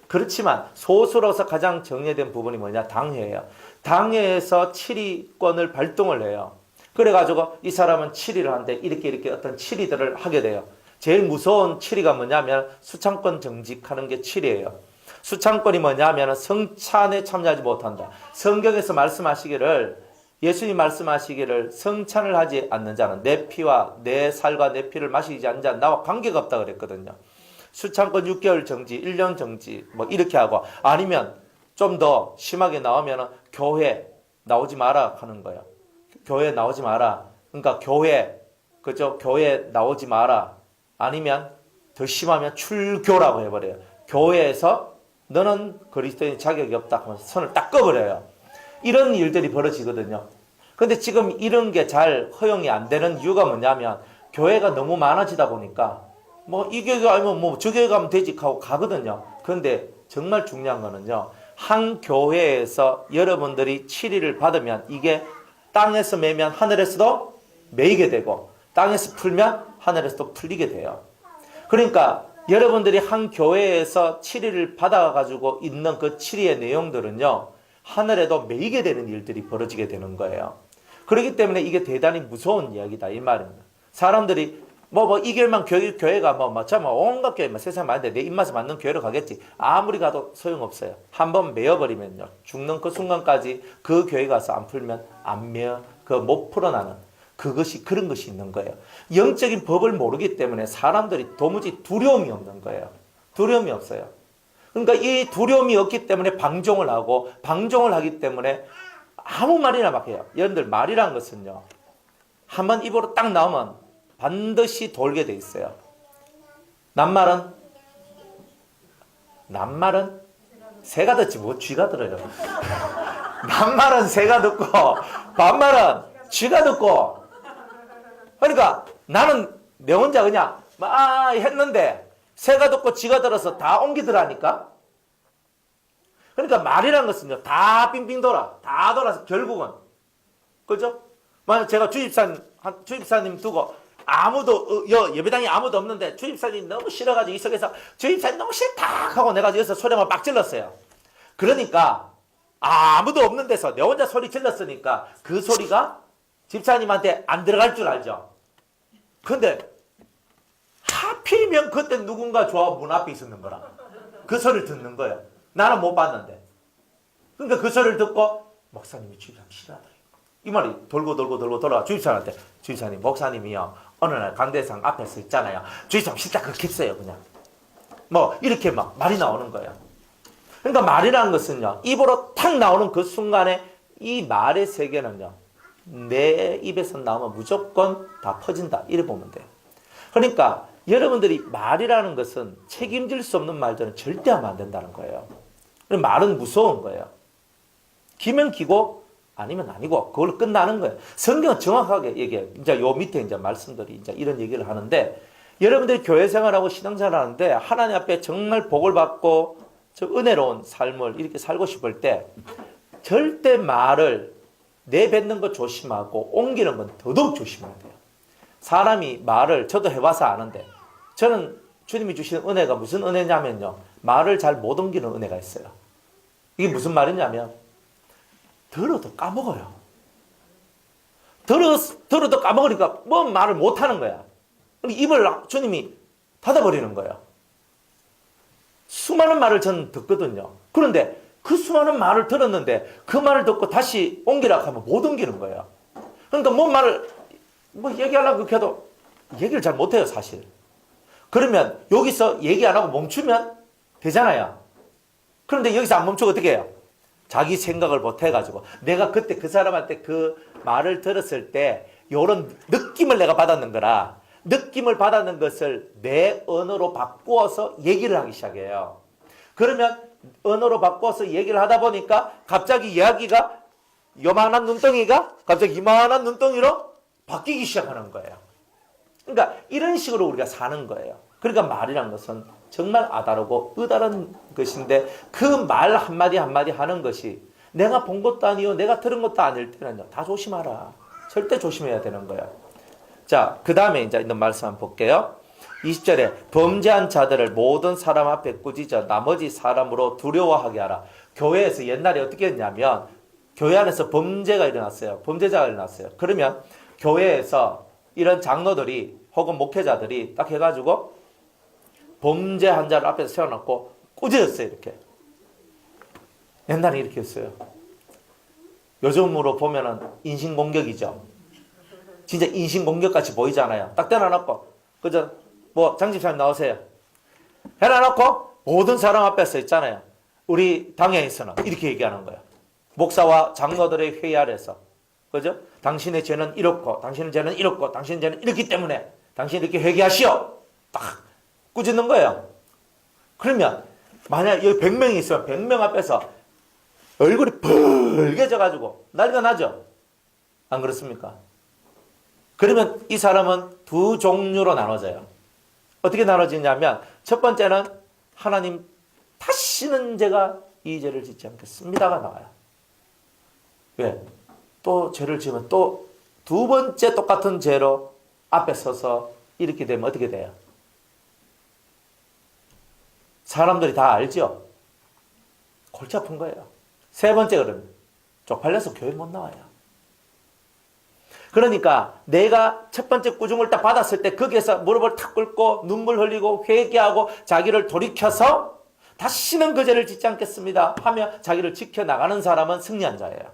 그렇지만 소수로서 가장 정예된 부분이 뭐냐? 당회예요. 당회에서 7위권을 발동을 해요. 그래가지고 이 사람은 7위를 하는데 이렇게 어떤 7위들을 하게 돼요. 제일 무서운 7위가 뭐냐면 수창권 정직하는 게 7위예요. 수창권이 뭐냐면 성찬에 참여하지 못한다. 성경에서 말씀하시기를, 예수님 말씀하시기를 성찬을 하지 않는 자는 내 피와 내 살과 내 피를 마시지 않는 자는 나와 관계가 없다 그랬거든요. 수창권 6개월 정지, 1년 정지 뭐 이렇게 하고, 아니면 좀 더 심하게 나오면 교회 나오지 마라 하는 거예요. 교회 나오지 마라. 그러니까 교회 나오지 마라. 아니면 더 심하면 출교라고 해버려요. 교회에서 너는 그리스도인 자격이 없다 하면서 손을 딱 꺼버려요. 이런 일들이 벌어지거든요. 근데 지금 이런 게 잘 허용이 안 되는 이유가 뭐냐면 교회가 너무 많아지다 보니까 뭐 이 교회가 아니면 뭐 저 교회 가면 되지 하고 가거든요. 그런데 정말 중요한 거는요, 한 교회에서 여러분들이 7위를 받으면 이게 땅에서 매면 하늘에서도 매이게 되고 땅에서 풀면 하늘에서도 풀리게 돼요. 그러니까 여러분들이 한 교회에서 7위를 받아가지고 있는 그 7위의 내용들은요, 하늘에도 매이게 되는 일들이 벌어지게 되는 거예요. 그렇기 때문에 이게 대단히 무서운 이야기다 이 말입니다. 사람들이 이길만 교회가 온갖 교회 세상 많은데 내 입맛에 맞는 교회로 가겠지. 아무리 가도 소용없어요. 한번 매여버리면요, 죽는 그 순간까지 그 교회 가서 안 풀면 안 매여, 못 풀어나는 그런 것이 있는 거예요. 영적인 법을 모르기 때문에 사람들이 도무지 두려움이 없는 거예요. 두려움이 없어요. 그러니까 이 두려움이 없기 때문에 방종을 하고, 방종을 하기 때문에 아무 말이나 막 해요. 여러분들 말이란 것은요, 한번 입으로 딱 나오면 반드시 돌게 돼 있어요. 낱말은 새가 듣지 뭐 쥐가 들어요. 낱말은 새가 듣고 반말은 쥐가 듣고. 그러니까 나는 내 혼자 그냥 했는데 새가 듣고 쥐가 들어서 다 옮기더라니까. 그러니까 말이란 것은요, 다 빙빙 다 돌아서 결국은, 그죠? 만약 제가 주입사님 두고 예배당에 아무도 없는데 주입사님 너무 싫어가지고 이 속에서 주입사님 너무 싫다 하고 내가 여기서 소리 한번 막 질렀어요. 그러니까 아무도 없는 데서 내 혼자 소리 질렀으니까 그 소리가 집사님한테 안 들어갈 줄 알죠. 근데 하필이면 그때 누군가 문 앞에 있었는 거라. 그 소리를 듣는 거예요. 나는 못 봤는데. 그러니까 그 소리를 듣고 목사님이 주입사님 싫어하더래요. 이 말이 돌고 돌아 주입사님한테, 주입사님 목사님이요 어느 날 강대상 앞에서 있잖아요. 주입사님 진짜 그렇게 했어요. 그냥 이렇게 말이 나오는 거예요. 그러니까 말이라는 것은요, 입으로 탁 나오는 그 순간에 이 말의 세계는요, 내 입에서 나오면 무조건 다 퍼진다 이래 보면 돼요. 그러니까 여러분들이 말이라는 것은 책임질 수 없는 말들은 절대 하면 안 된다는 거예요. 말은 무서운 거예요. 기면 기고 아니면 아니고 그걸로 끝나는 거예요. 성경은 정확하게 얘기해요. 이제 요 밑에 이제 말씀들이 이제 이런 얘기를 하는데 여러분들이 교회 생활하고 신앙생활 하는데 하나님 앞에 정말 복을 받고 저 은혜로운 삶을 이렇게 살고 싶을 때 절대 말을 내뱉는 거 조심하고 옮기는 건 더더욱 조심해야 돼요. 사람이 말을 저도 해봐서 아는데 저는 주님이 주시는 은혜가 무슨 은혜냐면요. 말을 잘 못 옮기는 은혜가 있어요. 이게 무슨 말이냐면 들어도 까먹어요. 들어도 까먹으니까 뭐 말을 못 하는 거야. 입을 주님이 닫아버리는 거예요. 수많은 말을 저는 듣거든요. 그런데 그 수많은 말을 들었는데 그 말을 듣고 다시 옮기라고 하면 못 옮기는 거예요. 그러니까 뭐 말을 얘기하려고 해도 얘기를 잘 못해요, 사실. 그러면 여기서 얘기 안 하고 멈추면 되잖아요. 그런데 여기서 안 멈추고 어떻게 해요? 자기 생각을 못 해가지고 내가 그때 그 사람한테 그 말을 들었을 때 이런 느낌을 내가 받았는 거라 느낌을 받았는 것을 내 언어로 바꾸어서 얘기를 하기 시작해요. 그러면 언어로 바꿔서 얘기를 하다 보니까 갑자기 이야기가 요만한 눈덩이가 갑자기 이만한 눈덩이로 바뀌기 시작하는 거예요. 그러니까 이런 식으로 우리가 사는 거예요. 그러니까 말이란 것은 정말 아다르고 으다른 것인데 그 말 한마디 한마디 하는 것이 내가 본 것도 아니요 내가 들은 것도 아닐 때는요. 다 조심하라. 절대 조심해야 되는 거예요. 자, 그 다음에 이제 있는 말씀 한번 볼게요. 20절에 범죄한 자들을 모든 사람 앞에 꾸짖어 나머지 사람으로 두려워하게 하라. 교회에서 옛날에 어떻게 했냐면 교회 안에서 범죄가 일어났어요. 범죄자가 일어났어요. 그러면 교회에서 이런 장로들이 혹은 목회자들이 딱 해가지고 범죄한 자를 앞에서 세워놓고 꾸짖었어요. 이렇게. 옛날에 이렇게 했어요. 요즘으로 보면은 인신공격이죠. 진짜 인신공격같이 보이잖아요. 딱 대놔놓고 그죠? 뭐 장집사님 나오세요. 해놔놓고 모든 사람 앞에서 있잖아요. 우리 당회에서는 이렇게 얘기하는 거예요. 목사와 장로들의 회의 아래서 그죠? 당신의 죄는 이렇고 당신의 죄는 이렇고 당신의 죄는 이렇기 때문에 당신 이렇게 회개하시오. 딱 꾸짖는 거예요. 그러면 만약 여기 100명이 있으면 100명 앞에서 얼굴이 벌개져가지고 난리가 나죠. 안 그렇습니까? 그러면 이 사람은 두 종류로 나눠져요. 어떻게 나눠지냐면 첫 번째는 하나님 다시는 제가 이 죄를 짓지 않겠습니다가 나와요. 왜? 또 죄를 지으면 또 두 번째 똑같은 죄로 앞에 서서 이렇게 되면 어떻게 돼요? 사람들이 다 알죠? 골치 아픈 거예요. 세 번째 그러면 쪽팔려서 교회 못 나와요. 그러니까 내가 첫 번째 꾸중을 딱 받았을 때 거기에서 무릎을 탁 꿇고 눈물 흘리고 회개하고 자기를 돌이켜서 다시는 그 죄를 짓지 않겠습니다 하며 자기를 지켜나가는 사람은 승리한 자예요.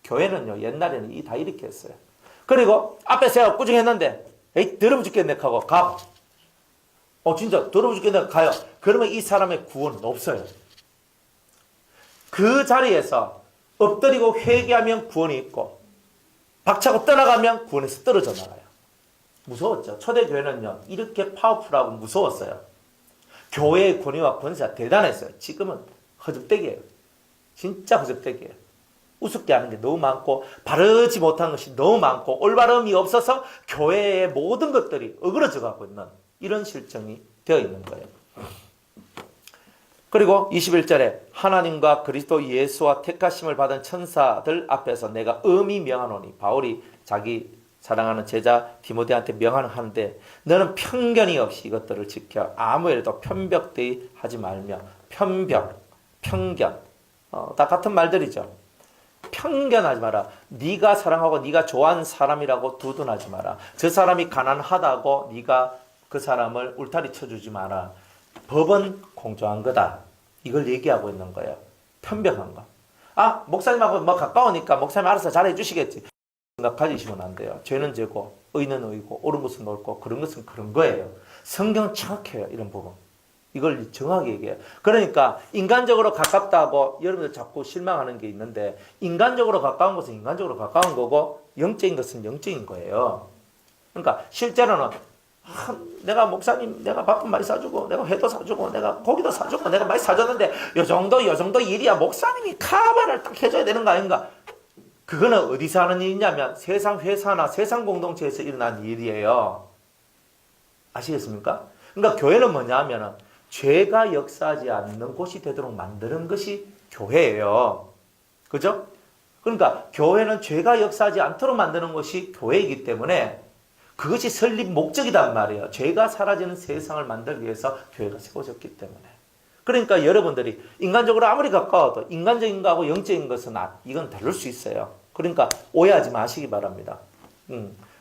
교회는요 옛날에는 다 이렇게 했어요. 그리고 앞에 제가 꾸중했는데 에이 더러워 죽겠네 하고 가. 진짜 더러워 죽겠네 가요. 그러면 이 사람의 구원은 없어요. 그 자리에서 엎드리고 회개하면 구원이 있고 박차고 떠나가면 구원에서 떨어져 나가요. 무서웠죠. 초대교회는요 이렇게 파워풀하고 무서웠어요. 교회의 권위와 권세가 대단했어요. 지금은 허접대기예요. 진짜 허접대기예요. 우습게 하는 게 너무 많고 바르지 못한 것이 너무 많고 올바름이 없어서 교회의 모든 것들이 어그러져 가고 있는 이런 실정이 되어 있는 거예요. 그리고 21절에 하나님과 그리스도 예수와 택하심을 받은 천사들 앞에서 내가 엄히 명하노니 바울이 자기 사랑하는 제자 디모데한테 명하는데 너는 편견이 없이 이것들을 지켜 아무 일도 편벽되이 하지 말며 편견 다 같은 말들이죠. 편견하지 마라. 네가 사랑하고 네가 좋아하는 사람이라고 두둔하지 마라. 저 사람이 가난하다고 네가 그 사람을 울타리 쳐주지 마라. 법은 공정한 거다. 이걸 얘기하고 있는 거예요. 편벽한 거. 목사님하고 뭐 가까우니까 목사님 알아서 잘해 주시겠지. 생각 가지시면 안 돼요. 죄는 죄고 의는 의고 옳은 것은 옳고 그런 것은 그런 거예요. 성경은 정확해요. 이런 부분. 이걸 정확히 얘기해요. 그러니까 인간적으로 가깝다고 여러분들 자꾸 실망하는 게 있는데 인간적으로 가까운 것은 인간적으로 가까운 거고 영적인 것은 영적인 거예요. 그러니까 실제로는 내가 목사님 내가 밥도 많이 사주고 내가 회도 사주고 내가 고기도 사주고 내가 많이 사줬는데 요 정도 일이야 목사님이 카바를 딱 해줘야 되는 거 아닌가? 그거는 어디서 하는 일이냐면 세상 회사나 세상 공동체에서 일어난 일이에요. 아시겠습니까? 그러니까 교회는 뭐냐 하면은 죄가 역사하지 않는 곳이 되도록 만드는 것이 교회예요. 그죠? 그러니까 교회는 죄가 역사하지 않도록 만드는 것이 교회이기 때문에 그것이 설립 목적이란 말이에요. 죄가 사라지는 세상을 만들기 위해서 교회가 세워졌기 때문에. 그러니까 여러분들이 인간적으로 아무리 가까워도 인간적인 거하고 영적인 것은 이건 다를 수 있어요. 그러니까 오해하지 마시기 바랍니다.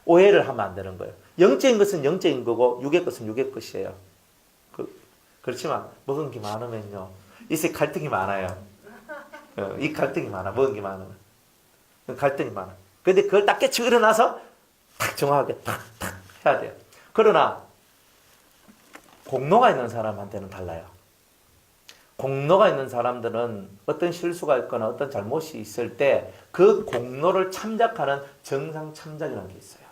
오해를 하면 안 되는 거예요. 영적인 것은 영적인 거고 육의 것은 육의 것이에요. 그렇지만 먹은 게 많으면요. 이세 갈등이 많아요. 이 갈등이 많아. 먹은 게 많으면. 갈등이 많아. 근데 그걸 딱 깨치고 일어나서 탁 정확하게 탁탁 해야 돼요. 그러나 공로가 있는 사람한테는 달라요. 공로가 있는 사람들은 어떤 실수가 있거나 어떤 잘못이 있을 때 그 공로를 참작하는 정상 참작이라는 게 있어요.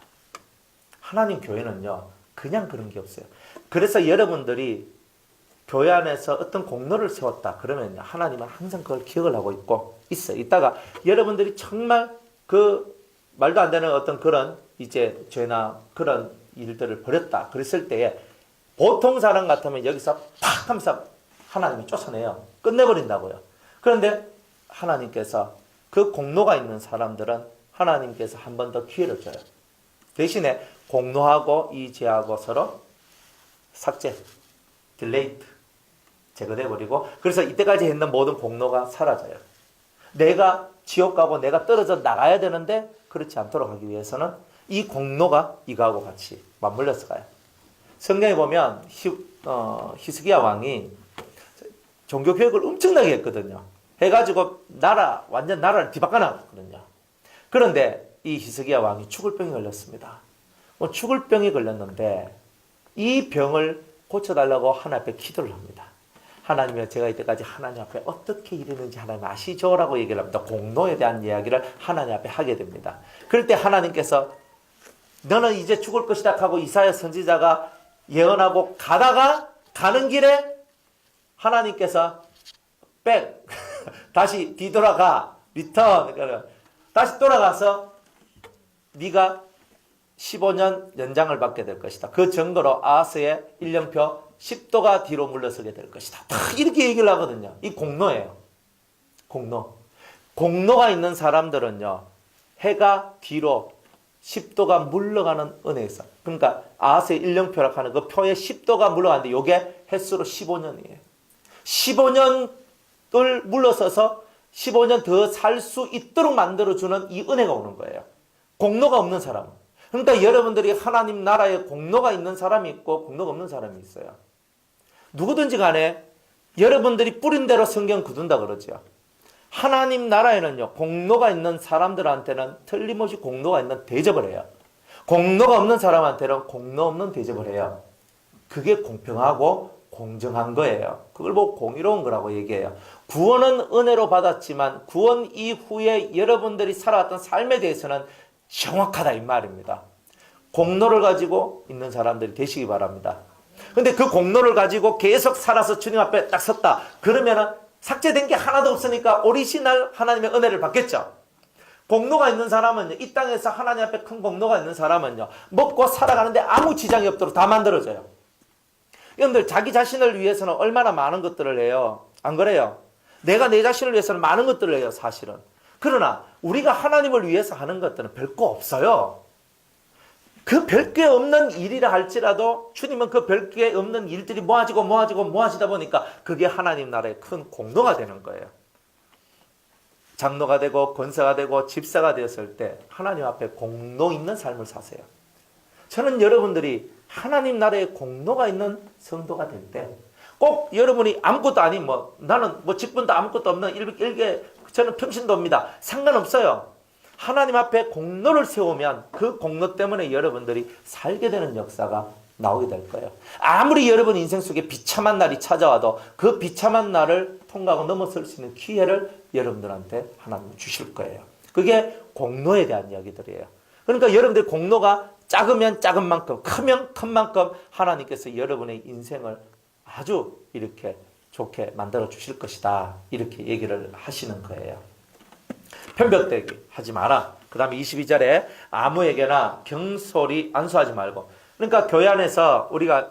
하나님 교회는요, 그냥 그런 게 없어요. 그래서 여러분들이 교회 안에서 어떤 공로를 세웠다 그러면 하나님은 항상 그걸 기억을 하고 있어요. 이따가 여러분들이 정말 그 말도 안 되는 어떤 그런 이제 죄나 그런 일들을 벌였다 그랬을 때에 보통 사람 같으면 여기서 팍 하면서 하나님이 쫓아내요. 끝내버린다고요. 그런데 하나님께서 그 공로가 있는 사람들은 하나님께서 한 번 더 기회를 줘요. 대신에 공로하고 이 죄하고 서로 삭제, 딜레이트, 제거돼버리고 그래서 이때까지 했는 모든 공로가 사라져요. 내가 지옥 가고 내가 떨어져 나가야 되는데 그렇지 않도록 하기 위해서는 이 공로가 이거하고 같이 맞물려서 가요. 성경에 보면 히스기야 왕이 종교개혁을 엄청나게 했거든요. 해가지고 완전 나라를 뒤바꿔놨거든요. 그런데 이 히스기야 왕이 죽을 병이 걸렸습니다. 죽을 병이 걸렸는데 이 병을 고쳐달라고 하나님 앞에 기도를 합니다. 하나님이요, 제가 이때까지 하나님 앞에 어떻게 일했는지 하나님 아시죠? 라고 얘기를 합니다. 공로에 대한 이야기를 하나님 앞에 하게 됩니다. 그럴 때 하나님께서 너는 이제 죽을 것이다 하고 이사야 선지자가 예언하고 가다가 가는 길에 하나님께서 다시 뒤돌아가 리턴 다시 돌아가서 네가 15년 연장을 받게 될 것이다. 그 증거로 아하스의 1년표 10도가 뒤로 물러서게 될 것이다. 다 이렇게 얘기를 하거든요. 이 공로예요. 공로가 있는 사람들은요. 해가 뒤로 10도가 물러가는 은혜에서. 그러니까 아하스의 1년표라고 하는 그 표에 10도가 물러가는데 이게 횟수로 15년이에요. 15년을 물러서서 15년 더 살 수 있도록 만들어주는 이 은혜가 오는 거예요. 공로가 없는 사람은. 그러니까 여러분들이 하나님 나라에 공로가 있는 사람이 있고 공로가 없는 사람이 있어요. 누구든지 간에 여러분들이 뿌린 대로 성경 굳은다 그러죠. 하나님 나라에는요, 공로가 있는 사람들한테는 틀림없이 공로가 있는 대접을 해요. 공로가 없는 사람한테는 공로 없는 대접을 해요. 그게 공평하고 공정한 거예요. 그걸 보고 공의로운 거라고 얘기해요. 구원은 은혜로 받았지만 구원 이후에 여러분들이 살아왔던 삶에 대해서는 정확하다 이 말입니다. 공로를 가지고 있는 사람들이 되시기 바랍니다. 근데 그 공로를 가지고 계속 살아서 주님 앞에 딱 섰다. 그러면은 삭제된 게 하나도 없으니까 오리지널 하나님의 은혜를 받겠죠. 공로가 있는 사람은요, 이 땅에서 하나님 앞에 큰 공로가 있는 사람은요, 먹고 살아가는데 아무 지장이 없도록 다 만들어져요. 여러분들 자기 자신을 위해서는 얼마나 많은 것들을 해요. 안 그래요? 내가 내 자신을 위해서는 많은 것들을 해요, 사실은. 그러나 우리가 하나님을 위해서 하는 것들은 별거 없어요. 그 별게 없는 일이라 할지라도 주님은 그 별게 없는 일들이 모아지다 보니까 그게 하나님 나라의 큰 공로가 되는 거예요. 장로가 되고 권사가 되고 집사가 되었을 때 하나님 앞에 공로 있는 삶을 사세요. 저는 여러분들이 하나님 나라에 공로가 있는 성도가 될 때 꼭 여러분이 아무것도 아닌 나는 직분도 아무것도 없는 일개 저는 평신도입니다. 상관없어요. 하나님 앞에 공로를 세우면 그 공로 때문에 여러분들이 살게 되는 역사가 나오게 될 거예요. 아무리 여러분 인생 속에 비참한 날이 찾아와도 그 비참한 날을 통과하고 넘어설 수 있는 기회를 여러분들한테 하나님 주실 거예요. 그게 공로에 대한 이야기들이에요. 그러니까 여러분들 공로가 작으면 작은 만큼, 크면 큰 만큼 하나님께서 여러분의 인생을 아주 이렇게 좋게 만들어 주실 것이다. 이렇게 얘기를 하시는 거예요. 편벽되기 하지 마라. 그 다음에 22절에 아무에게나 경솔히 안수하지 말고. 그러니까 교회 안에서 우리가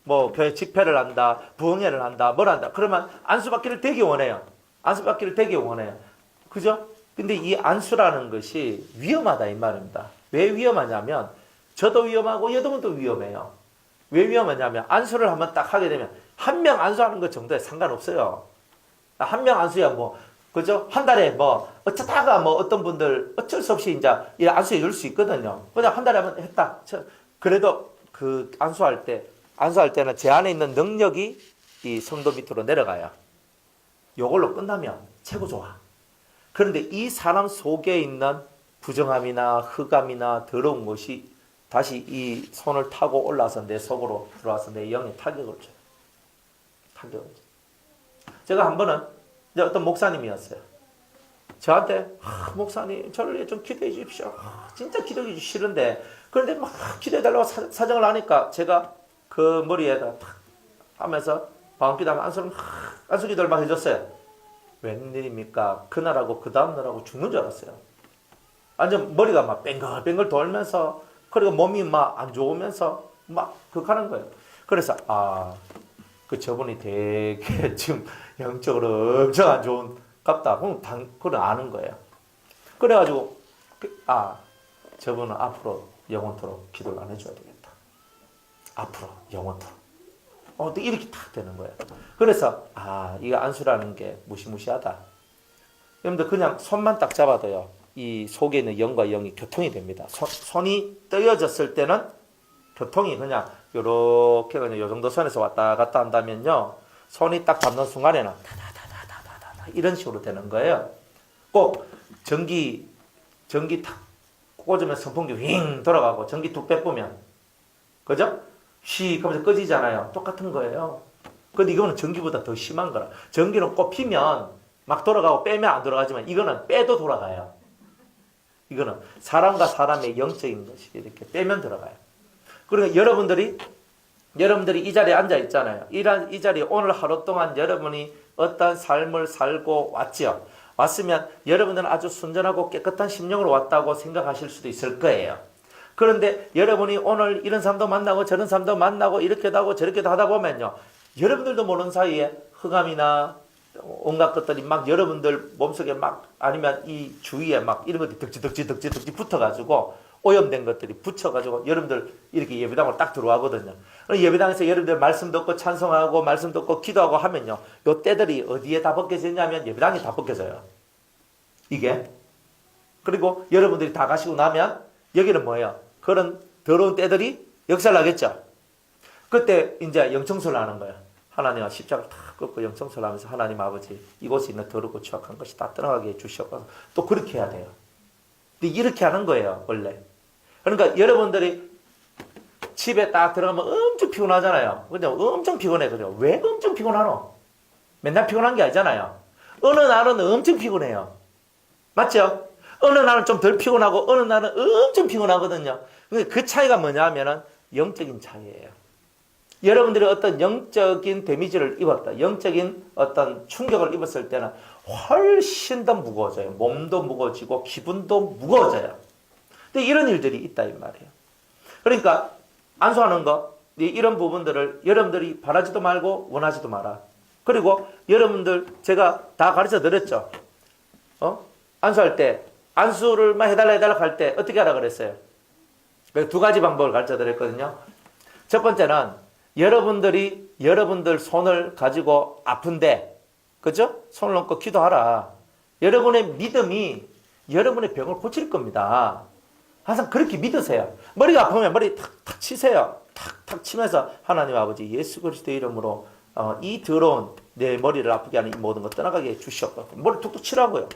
뭐 교회 집회를 한다, 부흥회를 한다, 뭘 한다. 그러면 안수받기를 되게 원해요. 안수받기를 되게 원해요. 그죠? 근데 이 안수라는 것이 위험하다 이 말입니다. 왜 위험하냐면 저도 위험하고 여러분도 위험해요. 왜 위험하냐면 안수를 한번 딱 하게 되면 한 명 안수하는 것 정도에 상관없어요. 한 명 안수야 뭐 그죠? 한 달에 뭐 어쩌다가 뭐 어떤 분들 어쩔 수 없이 이제 안수해 줄 수 있거든요. 그냥 한 달에 한번 했다. 그래도 그 안수할 때는 제 안에 있는 능력이 이 성도 밑으로 내려가요. 요걸로 끝나면 최고 좋아. 그런데 이 사람 속에 있는 부정함이나 흑암이나 더러운 것이 다시 이 손을 타고 올라와서 내 속으로 들어와서 내 영에 타격을 줘요. 타격을 줘요. 제가 한 번은 이제 어떤 목사님이었어요. 저한테 목사님 저를 좀 기도해 주십시오. 진짜 기도해 주기 싫은데 그런데 막 기도해 달라고 사정을 하니까 제가 그 머리에다 탁 하면서 방언기도하면 안수기도를 막 해줬어요. 웬일입니까? 그날하고 그 다음날하고 죽는 줄 알았어요. 완전 머리가 막 뱅글뱅글 돌면서 그리고 몸이 막 안 좋으면서 막 그렇게 거예요. 그래서 그 저분이 되게 지금 영적으로 엄청 안 좋은 갑다. 그건 아는 거예요. 그래가지고 저분은 앞으로 영원토록 기도를 안 해줘야 되겠다. 앞으로 영원토록. 또 이렇게 탁 되는 거예요. 그래서 이거 안수라는 게 무시무시하다. 여러분들 그냥 손만 딱 잡아도요. 이 속에 있는 영과 영이 교통이 됩니다. 손이 떠여졌을 때는 교통이 그냥 요렇게 그냥 요 정도 선에서 왔다 갔다 한다면요. 손이 딱 잡는 순간에는 다다다다다다다 이런 식으로 되는 거예요. 꼭 전기 탁 꽂으면 선풍기 윙 돌아가고 전기 툭 빼보면 그죠? 휘 하면서 꺼지잖아요. 똑같은 거예요. 근데 이거는 전기보다 더 심한 거라. 전기는 꼽히면 막 돌아가고 빼면 안 돌아가지만 이거는 빼도 돌아가요. 이거는 사람과 사람의 영적인 것이 이렇게 빼면 들어가요. 그러니까 여러분들이 이 자리에 앉아 있잖아요. 이 자리에 오늘 하루 동안 여러분이 어떤 삶을 살고 왔죠. 왔으면 여러분들은 아주 순전하고 깨끗한 심령으로 왔다고 생각하실 수도 있을 거예요. 그런데 여러분이 오늘 이런 사람도 만나고 저런 사람도 만나고 이렇게도 하고 저렇게도 하다 보면요. 여러분들도 모르는 사이에 흑암이나 온갖 것들이 막 여러분들 몸속에 막 아니면 이 주위에 막 이런 것들이 덕지 붙어가지고 오염된 것들이 붙여가지고 여러분들 이렇게 예배당으로 딱 들어와거든요. 예배당에서 여러분들 말씀 듣고 찬송하고 말씀 듣고 기도하고 하면요. 요 때들이 어디에 다 벗겨지냐면 예배당에 다 벗겨져요. 이게. 그리고 여러분들이 다 가시고 나면 여기는 뭐예요? 그런 더러운 때들이 역살나겠죠. 그때 이제 영청소를 하는 거예요. 하나님과 십자가를 탁 꺾고 영청소를 하면서 하나님 아버지 이곳에 있는 더럽고 추악한 것이 다 떠나가게 해주시옵소서. 또 그렇게 해야 돼요. 근데 이렇게 하는 거예요. 원래. 그러니까 여러분들이 집에 딱 들어가면 엄청 피곤하잖아요. 근데 엄청 피곤해. 그죠? 왜 엄청 피곤하노? 맨날 피곤한 게 아니잖아요. 어느 날은 엄청 피곤해요. 맞죠? 어느 날은 좀 덜 피곤하고 어느 날은 엄청 피곤하거든요. 그 차이가 뭐냐 하면은 영적인 차이예요. 여러분들이 어떤 영적인 데미지를 입었다. 영적인 어떤 충격을 입었을 때는 훨씬 더 무거워져요. 몸도 무거워지고 기분도 무거워져요. 근데 이런 일들이 있다 이 말이에요. 그러니까 안수하는 거 이런 부분들을 여러분들이 바라지도 말고 원하지도 마라. 그리고 여러분들 제가 다 가르쳐 드렸죠. 안수할 때 안수를 막 해달라 할 때 어떻게 하라 그랬어요? 두 가지 방법을 가르쳐 드렸거든요. 첫 번째는 여러분들 손을 가지고 아픈데, 그죠? 손을 얹고 기도하라. 여러분의 믿음이 여러분의 병을 고칠 겁니다. 항상 그렇게 믿으세요. 머리가 아프면 머리 탁탁 치세요. 탁탁 치면서 하나님 아버지 예수 그리스도의 이름으로 이 더러운 내 머리를 아프게 하는 이 모든 것 떠나가게 해 주시옵소서. 머리 툭툭 치라고요.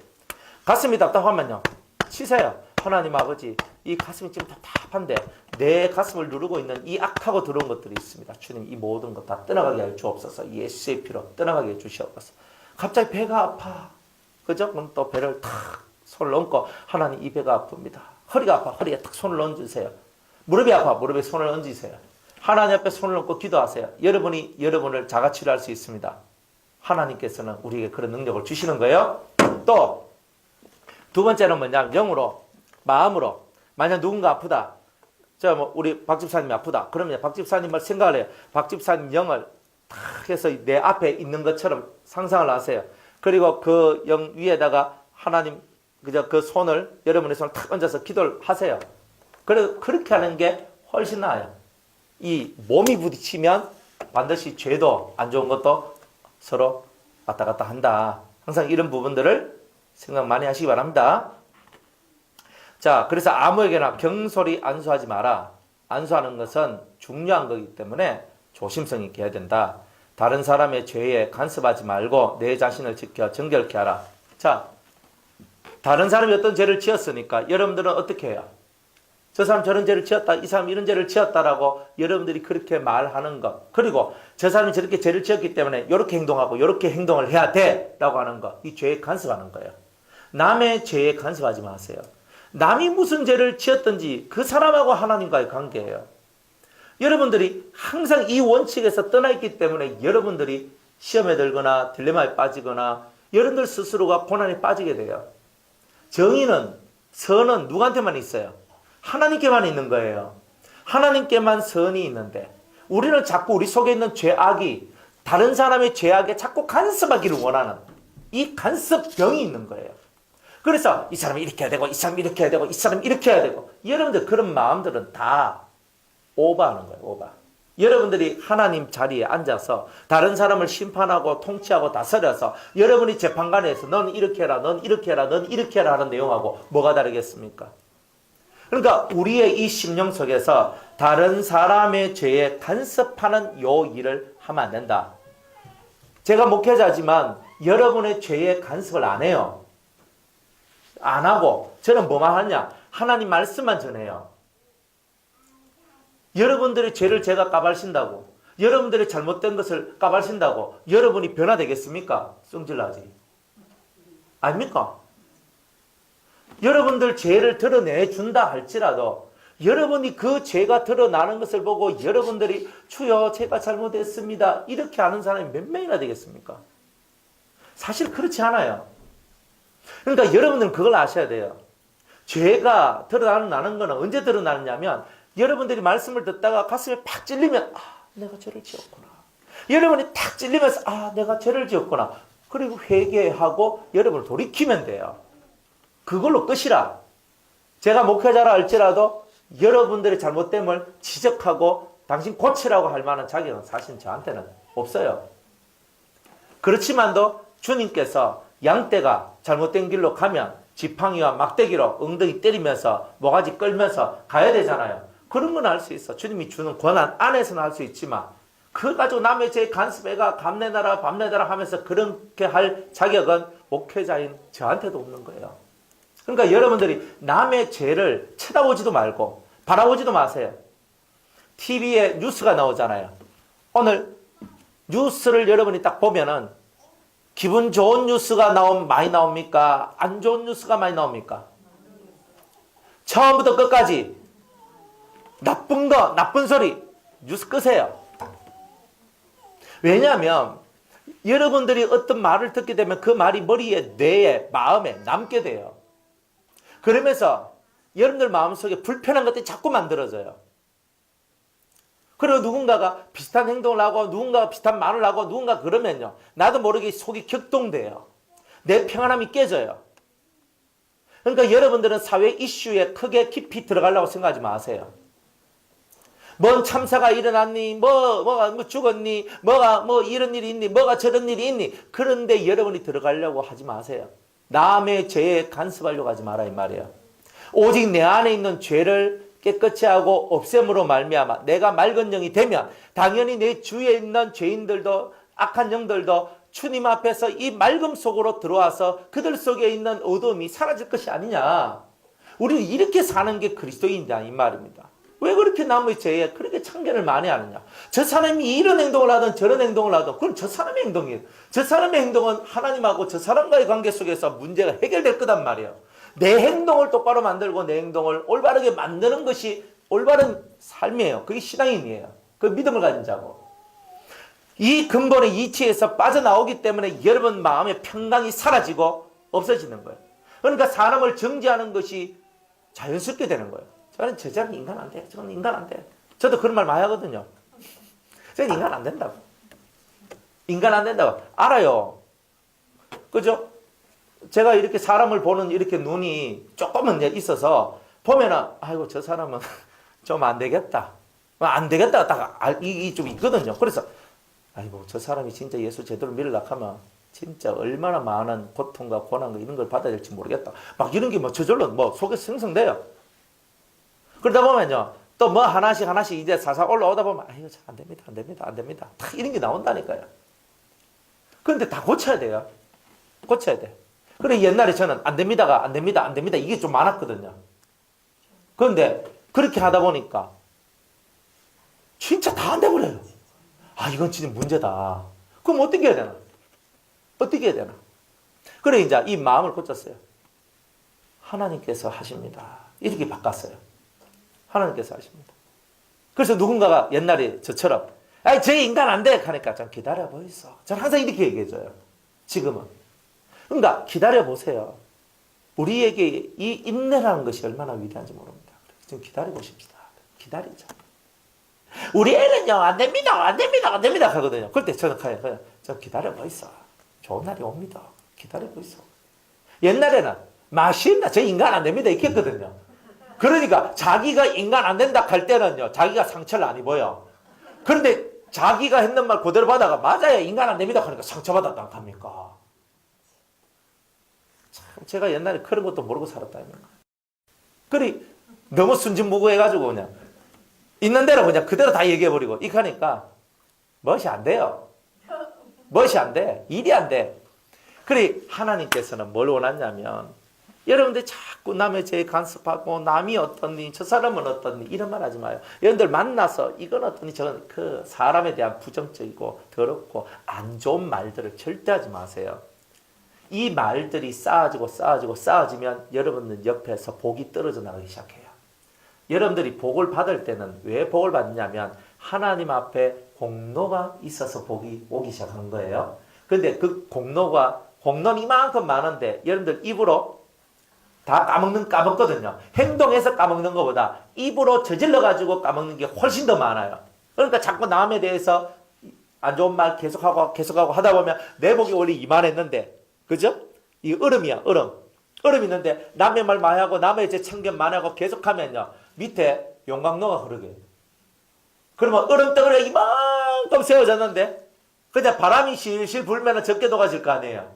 가슴이 답답하면요. 치세요. 하나님 아버지 이 가슴이 지금 답답한데 내 가슴을 누르고 있는 이 악하고 더러운 것들이 있습니다. 주님 이 모든 것 다 떠나가게 해 주옵소서. 예수의 피로 떠나가게 해 주시옵소서. 갑자기 배가 아파. 그죠? 그럼 또 배를 탁 손을 얹고 하나님 이 배가 아픕니다. 허리가 아파. 허리에 탁 손을 얹으세요. 무릎이 아파. 무릎에 손을 얹으세요. 하나님 앞에 손을 얹고 기도하세요. 여러분이 여러분을 자가치료할 수 있습니다. 하나님께서는 우리에게 그런 능력을 주시는 거예요. 또 두 번째는 뭐냐면 영으로, 마음으로. 만약 누군가 아프다. 우리 박 집사님이 아프다. 그러면 박 집사님을 생각을 해요. 박 집사님 영을 탁 해서 내 앞에 있는 것처럼 상상을 하세요. 그리고 그 영 위에다가 하나님 그 손을, 여러분의 손을 탁 얹어서 기도를 하세요. 그렇게 하는 게 훨씬 나아요. 이 몸이 부딪히면 반드시 죄도 안 좋은 것도 서로 왔다 갔다 한다. 항상 이런 부분들을 생각 많이 하시기 바랍니다. 자, 그래서 아무에게나 경솔히 안수하지 마라. 안수하는 것은 중요한 거기 때문에 조심성 있게 해야 된다. 다른 사람의 죄에 간섭하지 말고 내 자신을 지켜 정결케 하라. 자, 다른 사람이 어떤 죄를 지었으니까 여러분들은 어떻게 해요? 저 사람 저런 죄를 지었다, 이 사람 이런 죄를 지었다라고 여러분들이 그렇게 말하는 것, 그리고 저 사람이 저렇게 죄를 지었기 때문에 이렇게 행동하고 이렇게 행동을 해야 돼 라고 하는 것, 이 죄에 간섭하는 거예요. 남의 죄에 간섭하지 마세요. 남이 무슨 죄를 지었든지 그 사람하고 하나님과의 관계예요. 여러분들이 항상 이 원칙에서 떠나 있기 때문에 여러분들이 시험에 들거나 딜레마에 빠지거나 여러분들 스스로가 고난에 빠지게 돼요. 정의는, 선은 누구한테만 있어요? 하나님께만 있는 거예요. 하나님께만 선이 있는데 우리는 자꾸 우리 속에 있는 죄악이 다른 사람의 죄악에 자꾸 간섭하기를 원하는 이 간섭병이 있는 거예요. 그래서 이 사람이 이렇게 해야 되고 이 사람이 이렇게 해야 되고 이 사람이 이렇게 해야 되고, 여러분들 그런 마음들은 다 오버하는 거예요. 오버. 여러분들이 하나님 자리에 앉아서 다른 사람을 심판하고 통치하고 다스려서 여러분이 재판관에서 넌 이렇게 해라, 넌 이렇게 해라, 넌 이렇게 해라 하는 내용하고 뭐가 다르겠습니까? 그러니까 우리의 이 심령 속에서 다른 사람의 죄에 간섭하는 요 일을 하면 안 된다. 제가 목회자지만 여러분의 죄에 간섭을 안 해요. 안 하고 저는 뭐만 하냐? 하나님 말씀만 전해요. 여러분들의 죄를 제가 까발신다고, 여러분들의 잘못된 것을 까발신다고 여러분이 변화되겠습니까? 성질나지. 아닙니까? 여러분들 죄를 드러내준다 할지라도 여러분이 그 죄가 드러나는 것을 보고 여러분들이 주여 제가 잘못했습니다 이렇게 하는 사람이 몇 명이나 되겠습니까? 사실 그렇지 않아요. 그러니까 여러분들은 그걸 아셔야 돼요. 죄가 드러나는 거는 언제 드러나느냐면 여러분들이 말씀을 듣다가 가슴에 팍 찔리면 내가 죄를 지었구나. 여러분이 탁 찔리면서 내가 죄를 지었구나. 그리고 회개하고 여러분을 돌이키면 돼요. 그걸로 끝이라. 제가 목회자라 할지라도 여러분들의 잘못됨을 지적하고 당신 고치라고 할 만한 자격은 사실 저한테는 없어요. 그렇지만도 주님께서 양떼가 잘못된 길로 가면 지팡이와 막대기로 엉덩이 때리면서 모가지 끌면서 가야 되잖아요. 그런 건 할 수 있어. 주님이 주는 권한 안에서는 할 수 있지만 그걸 가지고 남의 죄 간섭해가 밤내나라 밤내나라 하면서 그렇게 할 자격은 목회자인 저한테도 없는 거예요. 그러니까 여러분들이 남의 죄를 쳐다보지도 말고 바라보지도 마세요. TV에 뉴스가 나오잖아요. 오늘 뉴스를 여러분이 딱 보면은 기분 좋은 뉴스가 많이 나옵니까? 안 좋은 뉴스가 많이 나옵니까? 처음부터 끝까지 나쁜 거, 나쁜 소리 뉴스 끄세요. 왜냐하면 여러분들이 어떤 말을 듣게 되면 그 말이 머리에, 뇌에, 마음에 남게 돼요. 그러면서 여러분들 마음속에 불편한 것들이 자꾸 만들어져요. 그리고 누군가가 비슷한 행동을 하고 누군가가 비슷한 말을 하고 누군가 그러면요, 나도 모르게 속이 격동돼요. 내 평안함이 깨져요. 그러니까 여러분들은 사회 이슈에 크게 깊이 들어가려고 생각하지 마세요. 뭔 참사가 일어났니? 뭐가 죽었니? 뭐가 이런 일이 있니? 뭐가 저런 일이 있니? 그런데 여러분이 들어가려고 하지 마세요. 남의 죄에 간섭하려고 하지 마라 이 말이에요. 오직 내 안에 있는 죄를 깨끗이 하고 없앰으로 말미암아 내가 맑은 영이 되면 당연히 내 주위에 있는 죄인들도 악한 영들도 주님 앞에서 이 맑음 속으로 들어와서 그들 속에 있는 어둠이 사라질 것이 아니냐. 우리는 이렇게 사는 게 그리스도인이다 이 말입니다. 왜 그렇게 남의 죄에 그렇게 참견을 많이 하느냐. 저 사람이 이런 행동을 하든 저런 행동을 하든 그건 저 사람의 행동이에요. 저 사람의 행동은 하나님하고 저 사람과의 관계 속에서 문제가 해결될 거단 말이에요. 내 행동을 똑바로 만들고 내 행동을 올바르게 만드는 것이 올바른 삶이에요. 그게 신앙인이에요. 그 믿음을 가진 자고. 이 근본의 이치에서 빠져나오기 때문에 여러분 마음의 평강이 사라지고 없어지는 거예요. 그러니까 사람을 정죄하는 것이 자연스럽게 되는 거예요. 저는 저 사람 인간 안 돼. 저는 인간 안 돼. 저도 그런 말 많이 하거든요. 저는 인간 안 된다고. 인간 안 된다고. 알아요. 그죠? 제가 이렇게 사람을 보는 이렇게 눈이 조금은 있어서 보면은, 아이고, 저 사람은 좀 안 되겠다. 안 되겠다. 딱, 이게 좀 있거든요. 그래서, 아이고, 저 사람이 진짜 예수 제대로 믿으려고 하면 진짜 얼마나 많은 고통과 고난과 이런 걸 받아야 될지 모르겠다. 막 이런 게 뭐 저절로 뭐 속에 생성돼요. 그러다 보면요. 또 뭐 하나씩 이제 사사 올라오다 보면, 아이고, 안 됩니다. 안 됩니다. 안 됩니다. 다 이런 게 나온다니까요. 그런데 다 고쳐야 돼요. 고쳐야 돼. 그래, 옛날에 저는 안 됩니다가 안 됩니다. 안 됩니다. 이게 좀 많았거든요. 그런데 그렇게 하다 보니까 진짜 다 안 돼버려요. 아, 이건 진짜 문제다. 그럼 어떻게 해야 되나? 어떻게 해야 되나? 그래, 이제 이 마음을 고쳤어요. 하나님께서 하십니다. 이렇게 바꿨어요. 하나님께서 하십니다. 그래서 누군가가 옛날에 저처럼, 아이, 저 인간 안 돼! 하니까 좀 기다려보 있어. 저는 항상 이렇게 얘기해줘요. 지금은. 그러니까 기다려보세요. 우리에게 이 인내라는 것이 얼마나 위대한지 모릅니다. 좀 기다리고 싶시다. 기다리자. 우리 애는요, 안 됩니다, 안 됩니다, 안 됩니다 하거든요. 그럴 때 저는 그냥 좀 기다려보 있어. 좋은 날이 옵니다. 기다리고 있어. 옛날에는 마신다, 저 인간 안 됩니다 이렇게 했거든요. 그러니까 자기가 인간 안 된다 할 때는요, 자기가 상처를 안 입어요. 그런데 자기가 했는 말 그대로 받아가, 맞아요, 인간 안 됩니다 하니까 상처받았다 합니까? 참, 제가 옛날에 그런 것도 모르고 살았다. 그래, 너무 순진무구해가지고 그냥 있는 대로 그냥 그대로 다 얘기해버리고 이렇게 하니까 멋이 안 돼요. 멋이 안 돼. 일이 안 돼. 그래, 하나님께서는 뭘 원하냐면, 여러분들 자꾸 남의 죄 간섭하고, 남이 어떻니, 저 사람은 어떻니, 이런 말 하지 마요. 여러분들 만나서 이건 어떠니, 저건 그 사람에 대한 부정적이고 더럽고 안 좋은 말들을 절대 하지 마세요. 이 말들이 쌓아지면 여러분들 옆에서 복이 떨어져 나가기 시작해요. 여러분들이 복을 받을 때는 왜 복을 받느냐면 하나님 앞에 공로가 있어서 복이 오기 시작하는 거예요. 그런데 그 공로는 이만큼 많은데 여러분들 입으로 다 까먹거든요. 행동해서 까먹는 것보다 입으로 저질러가지고 까먹는 게 훨씬 더 많아요. 그러니까 자꾸 남에 대해서 안 좋은 말 계속하고 하다 보면 내 복이 원래 이만했는데, 그죠? 이 얼음이야, 얼음. 얼음 있는데 남의 말 많이 하고 남의 제 참견 많이 하고 계속하면요, 밑에 용광로가 흐르게. 그러면 얼음덩어리가 이만큼 세워졌는데 그냥 바람이 실실 불면 적게 녹아질 거 아니에요.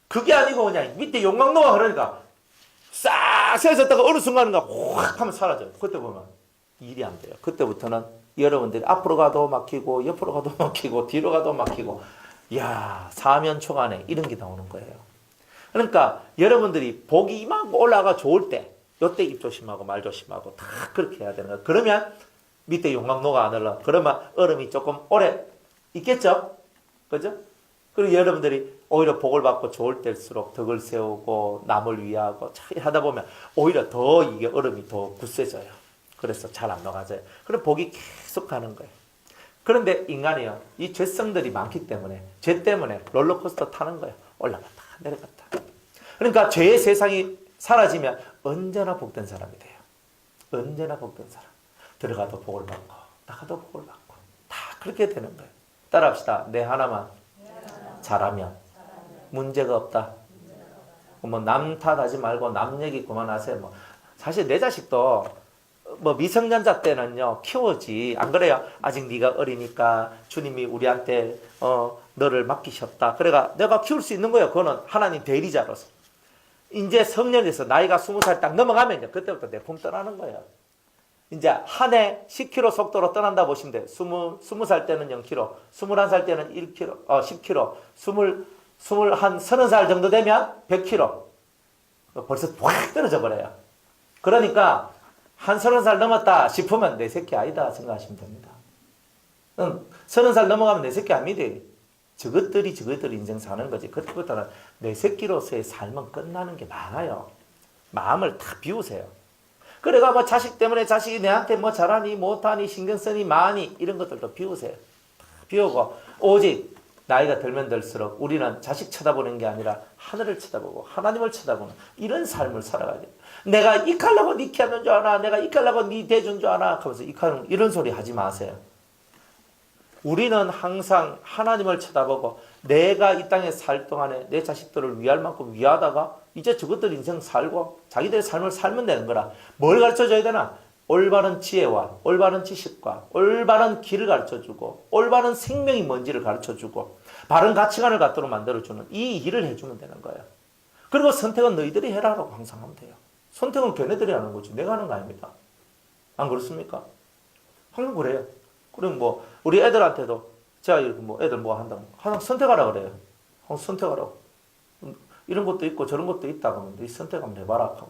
그게 아니고 그냥 밑에 용광로가 흐르니까 싹 세워졌다가 어느 순간인가 확 하면 사라져요. 그때 보면 일이 안 돼요. 그때부터는 여러분들이 앞으로 가도 막히고 옆으로 가도 막히고 뒤로 가도 막히고, 이야, 사면초간에 이런 게 나오는 거예요. 그러니까 여러분들이 복이 이만큼 올라가 좋을 때 이때 입 조심하고 말 조심하고 다 그렇게 해야 되는 거예요. 그러면 밑에 용광로가 안 흘러. 그러면 얼음이 조금 오래 있겠죠? 그죠? 그리고 여러분들이 오히려 복을 받고 좋을 때일수록 덕을 세우고 남을 위하고 하다 보면 오히려 더 이게 얼음이 더 굳세져요. 그래서 잘 안 녹아져요. 그럼 복이 계속 가는 거예요. 그런데 인간이요, 이 죄성들이 많기 때문에 죄 때문에 롤러코스터 타는 거예요. 올라갔다 내려갔다. 그러니까 죄의 세상이 사라지면 언제나 복된 사람이 돼요. 언제나 복된 사람. 들어가도 복을 받고 나가도 복을 받고 다 그렇게 되는 거예요. 따라합시다. 내 하나만 잘하면 문제가 없다. 뭐 남 탓하지 말고 남 얘기 그만하세요. 뭐 사실 내 자식도 뭐 미성년자 때는요 키워지, 안 그래요? 아직 네가 어리니까 주님이 우리한테 너를 맡기셨다. 그래가 내가 키울 수 있는 거예요. 그거는 하나님 대리자로서. 이제 성년에서 나이가 20살 딱 넘어가면 그때부터 내 품 떠나는 거예요. 이제 한 해 10km 속도로 떠난다 보시면 돼요. 20살 때는 0km, 21살 때는 1km, 10km, 30살 정도 되면 100km. 벌써 확 떨어져 버려요. 그러니까 한 30살 넘었다 싶으면 내 새끼 아니다 생각하시면 됩니다. 30살 넘어가면 내 새끼 아닙니다. 저것들이 인생 사는 거지. 그때부터는 내 새끼로서의 삶은 끝나는 게 많아요. 마음을 다 비우세요. 그래가 뭐 자식 때문에 자식이 내한테 뭐 잘하니 못하니 신경 쓰니 많이 이런 것들도 비우세요. 비우고 오직 나이가 들면 들수록 우리는 자식 쳐다보는 게 아니라 하늘을 쳐다보고 하나님을 쳐다보는 이런 삶을 살아가야 돼요. 내가 이칼라고 니 키하는 줄 아나? 내가 이칼라고 니 대준 줄 아나? 하면서 이런 소리 하지 마세요. 우리는 항상 하나님을 쳐다보고 내가 이 땅에 살 동안에 내 자식들을 위할 만큼 위하다가 이제 저것들 인생 살고 자기들의 삶을 살면 되는 거라. 뭘 가르쳐줘야 되나? 올바른 지혜와 올바른 지식과 올바른 길을 가르쳐주고 올바른 생명이 뭔지를 가르쳐주고 바른 가치관을 갖도록 만들어주는 이 일을 해주면 되는 거예요. 그리고 선택은 너희들이 해라라고 항상 하면 돼요. 선택은 걔네들이 하는 거지 내가 하는 거 아닙니다. 안 그렇습니까? 항상 그래요. 그럼 뭐 우리 애들한테도 제가 이렇게 뭐 애들 뭐 한다고 항상 선택하라 그래요. 항상 선택하라고. 이런 것도 있고 저런 것도 있다 그러면 이 선택 한번 해봐라 하고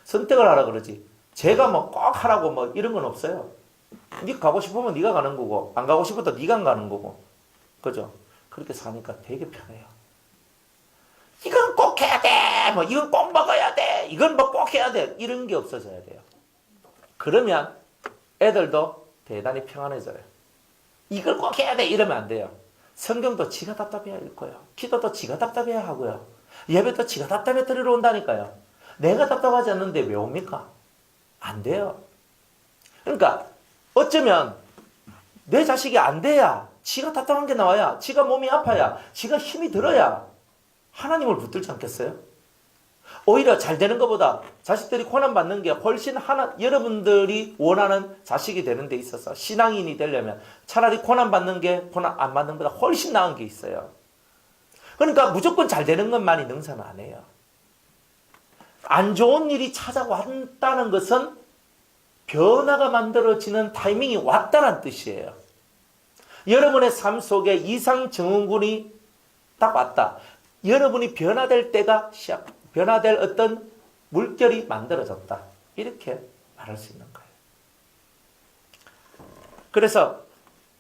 선택을 하라 그러지. 제가 뭐 꼭 하라고 뭐 이런 건 없어요. 네 가고 싶으면 네가 가는 거고 안 가고 싶어도 네가 안 가는 거고. 그죠? 그렇게 사니까 되게 편해요. 이건 꼭 해야 돼. 뭐 이건 꼭 먹어야 돼. 이건 뭐 꼭 해야 돼. 이런 게 없어져야 돼요. 그러면 애들도 대단히 평안해져요. 이걸 꼭 해야 돼. 이러면 안 돼요. 성경도 지가 답답해야 읽고요. 기도도 지가 답답해야 하고요. 예배도 지가 답답해 드리러 온다니까요. 내가 답답하지 않는데 왜 옵니까? 안 돼요. 그러니까 어쩌면 내 자식이 안 돼야 지가 답답한 게 나와야 지가 몸이 아파야 지가 힘이 들어야 하나님을 붙들지 않겠어요? 오히려 잘 되는 것보다 자식들이 고난받는 게 훨씬 여러분들이 원하는 자식이 되는 데 있어서 신앙인이 되려면 차라리 고난받는 게 고난 안 받는 것보다 훨씬 나은 게 있어요. 그러니까 무조건 잘 되는 것만이 능사는 안 해요. 안 좋은 일이 찾아왔다는 것은 변화가 만들어지는 타이밍이 왔다는 뜻이에요. 여러분의 삶 속에 이상 증후군이 딱 왔다. 여러분이 변화될 때가 변화될 어떤 물결이 만들어졌다. 이렇게 말할 수 있는 거예요. 그래서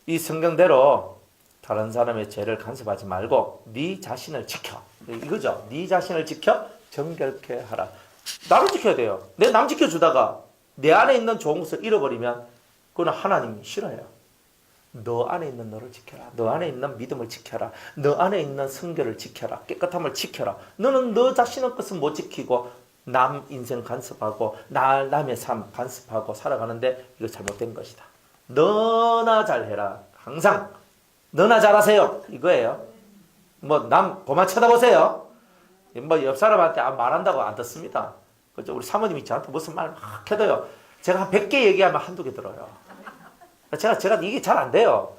이 성경대로 다른 사람의 죄를 간섭하지 말고 네 자신을 지켜. 이거죠. 네 자신을 지켜 정결케 하라. 나를 지켜야 돼요. 내 남 지켜주다가 내 안에 있는 좋은 것을 잃어버리면 그건 하나님이 싫어요. 너 안에 있는 너를 지켜라. 너 안에 있는 믿음을 지켜라. 너 안에 있는 성결을 지켜라. 깨끗함을 지켜라. 너는 너 자신의 것은 못 지키고 남 인생 간섭하고 남의 삶 간섭하고 살아가는데 이거 잘못된 것이다. 너나 잘해라. 항상 너나 잘하세요. 이거예요. 뭐 남 그만 쳐다보세요. 뭐 옆 사람한테 말한다고 안 듣습니다. 그죠? 우리 사모님이 저한테 무슨 말 막 해도요. 제가 한 100개 얘기하면 한두 개 들어요. 제가 이게 잘 안 돼요.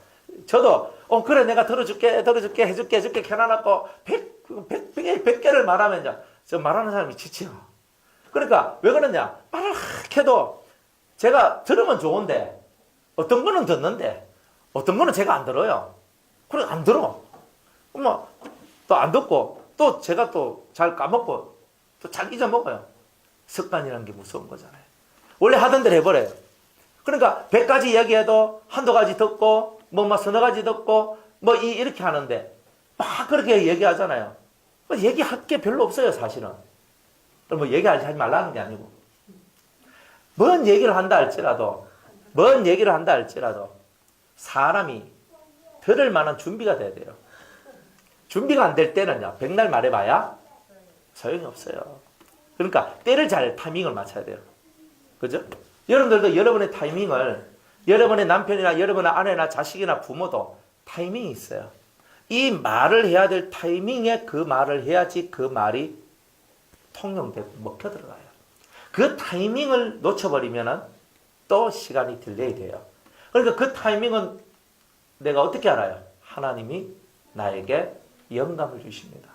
저도 그래 내가 들어줄게 해줄게 켜놔놓고 100개를 말하면 저 말하는 사람이 지치요. 그러니까 왜 그러냐? 말을 해도 제가 들으면 좋은데 어떤 거는 듣는데 어떤 거는 제가 안 들어요. 그래 안 들어. 뭐 또 안 듣고 또 제가 또 잘 까먹고 또 잘 잊어먹어요. 습관이라는 게 무서운 거잖아요. 원래 하던 대로 해버려요. 그러니까 100가지 이야기해도 한두 가지 듣고 뭐 서너 가지 듣고 뭐 이렇게 하는데 막 그렇게 얘기하잖아요. 얘기할 게 별로 없어요 사실은. 뭐 얘기하지 말라는 게 아니고 뭔 얘기를 한다 할지라도 사람이 들을 만한 준비가 돼야 돼요. 준비가 안 될 때는요. 백날 말해봐야 소용이 없어요. 그러니까 때를 잘 타이밍을 맞춰야 돼요. 그죠? 여러분들도 여러분의 타이밍을 여러분의 남편이나 여러분의 아내나 자식이나 부모도 타이밍이 있어요. 이 말을 해야 될 타이밍에 그 말을 해야지 그 말이 통용되고 먹혀 들어가요. 그 타이밍을 놓쳐버리면 또 시간이 딜레이 돼요. 그러니까 그 타이밍은 내가 어떻게 알아요? 하나님이 나에게 영감을 주십니다.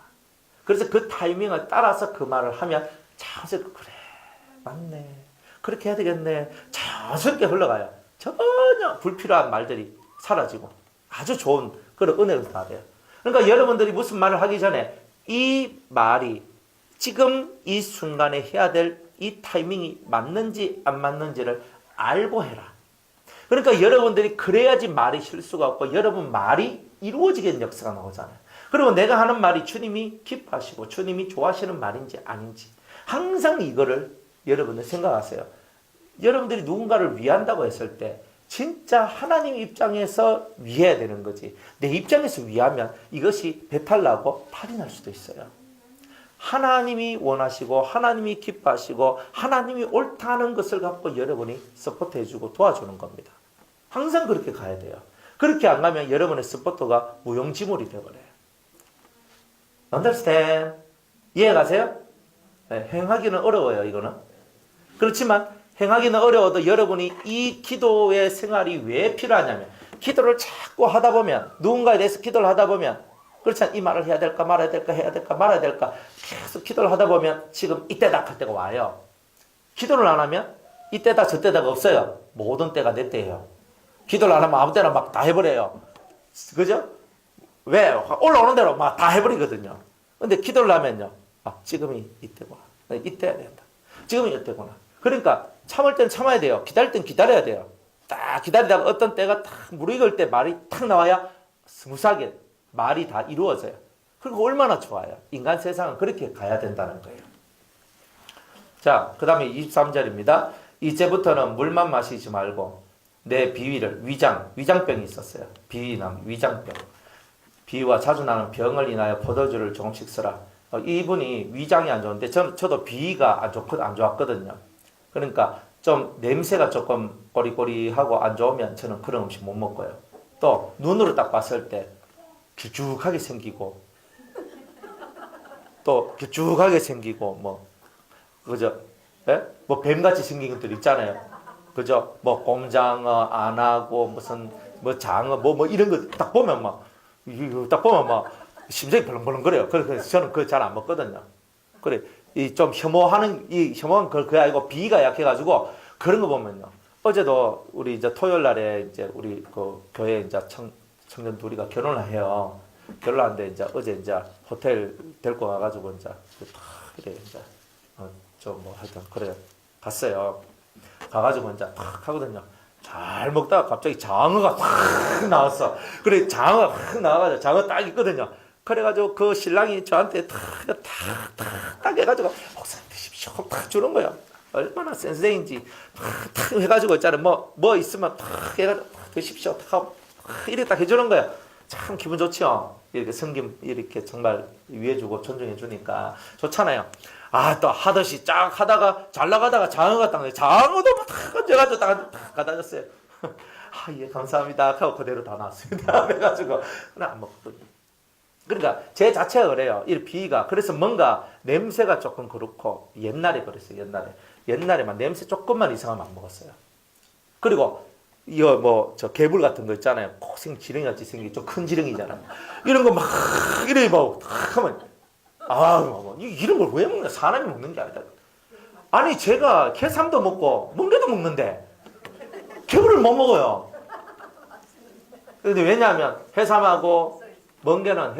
그래서 그 타이밍을 따라서 그 말을 하면 자연스럽게 그래 맞네 그렇게 해야 되겠네 자연스럽게 흘러가요. 전혀 불필요한 말들이 사라지고 아주 좋은 그런 은혜가 다 돼요. 그러니까 여러분들이 무슨 말을 하기 전에 이 말이 지금 이 순간에 해야 될 이 타이밍이 맞는지 안 맞는지를 알고 해라. 그러니까 여러분들이 그래야지 말이 실수가 없고 여러분 말이 이루어지게 역사가 나오잖아요. 그리고 내가 하는 말이 주님이 기뻐하시고 주님이 좋아하시는 말인지 아닌지 항상 이거를 여러분들 생각하세요. 여러분들이 누군가를 위한다고 했을 때 진짜 하나님 입장에서 위해야 되는 거지. 내 입장에서 위하면 이것이 배탈 나고 탈이 날 수도 있어요. 하나님이 원하시고 하나님이 기뻐하시고 하나님이 옳다는 것을 갖고 여러분이 서포트해주고 도와주는 겁니다. 항상 그렇게 가야 돼요. 그렇게 안 가면 여러분의 서포터가 무용지물이 되어버려요. Understand? 이해가세요? 네, 행하기는 어려워요, 이거는. 그렇지만 행하기는 어려워도 여러분이 이 기도의 생활이 왜 필요하냐면 기도를 자꾸 하다 보면 누군가에 대해서 기도를 하다 보면 그렇잖아요. 이 말을 해야 될까 말아야 될까 해야 될까 말아야 될까 계속 기도를 하다 보면 지금 이때다 할 때가 와요. 기도를 안 하면 이때다 저때다가 없어요. 모든 때가 내 때예요. 기도를 안 하면 아무 때나 막 다 해버려요. 그죠? 왜? 올라오는 대로 막 다 해버리거든요. 근데 기도를 하면요. 지금이 이때구나. 이때 해야 된다. 지금이 이때구나. 그러니까 참을 때는 참아야 돼요. 기다릴 때는 기다려야 돼요. 딱 기다리다가 어떤 때가 딱 무르익을 때 말이 탁 나와야 스무스하게 말이 다 이루어져요. 그리고 얼마나 좋아요. 인간 세상은 그렇게 가야 된다는 거예요. 자, 그 다음에 23절입니다. 이제부터는 물만 마시지 말고 내 비위를 위장병이 있었어요. 비위남 위장병. 비위와 자주 나는 병을 인하여 포도주를 조금씩 쓰라. 이분이 위장이 안 좋은데 저도 비위가 안 좋았거든요. 그러니까 좀 냄새가 조금 꼬리꼬리하고 안 좋으면 저는 그런 음식 못 먹고요. 또 눈으로 딱 봤을 때 길쭉하게 생기고 또 길쭉하게 생기고 뭐 그죠? 예? 뭐 뱀같이 생긴 것들 있잖아요. 그죠? 뭐 곰장어, 안하고 무슨 뭐 장어 뭐 이런 거 딱 보면 막 이거 딱 보면 막 심장이 벌렁벌렁거려요. 그래서 저는 그거 잘 안 먹거든요. 그래 이 좀 혐오하는 이 혐오한 그게 아니고 비위가 약해가지고 그런 거 보면요. 어제도 우리 이제 토요일 날에 이제 우리 그 교회 이제 청년 둘이가 결혼을 해요. 결혼하는데 이제 어제 이제 호텔 데리고 가가지고 이제 그래 이제 좀 뭐 하여튼 그래 갔어요. 가가지고 이제 탁 하거든요. 잘 먹다가 갑자기 장어가 확 나왔어. 그래 장어가 확 나와가지고 장어 딱 있거든요. 그래가지고 그 신랑이 저한테 탁 해가지고 목사님 드십시오 탁 주는 거예요. 얼마나 센스인지 탁 해가지고 있잖아요. 뭐 있으면 탁 해가지고 드십시오 탁 하고 이렇게 딱 해주는 거예요. 참 기분 좋죠. 이렇게 성김 이렇게 정말 위해주고 존중해주니까 좋잖아요. 또 하듯이 쫙 하다가 잘 나가다가 장어가 딱 장어도 탁 얹어가지고 딱 갖다 줬어요. 예 감사합니다 하고 그대로 다 나왔습니다. 그래가지고 그냥 안 먹거든요. 그러니까 제 자체가 그래요. 이 비위가 그래서 뭔가 냄새가 조금 그렇고 옛날에 그랬어요. 옛날에만 냄새 조금만 이상하면 안 먹었어요. 그리고 이거 뭐 저 개불 같은 거 있잖아요. 고생 지렁이 같이 생긴 좀 큰 지렁이잖아요. 이런 거 막 이래 막 하면 이런 걸 왜 먹냐? 사람이 먹는 게 아니다. 아니 제가 개삼도 먹고 멍게도 먹는데 개불을 못 먹어요. 근데 왜냐하면 해삼하고 멍게는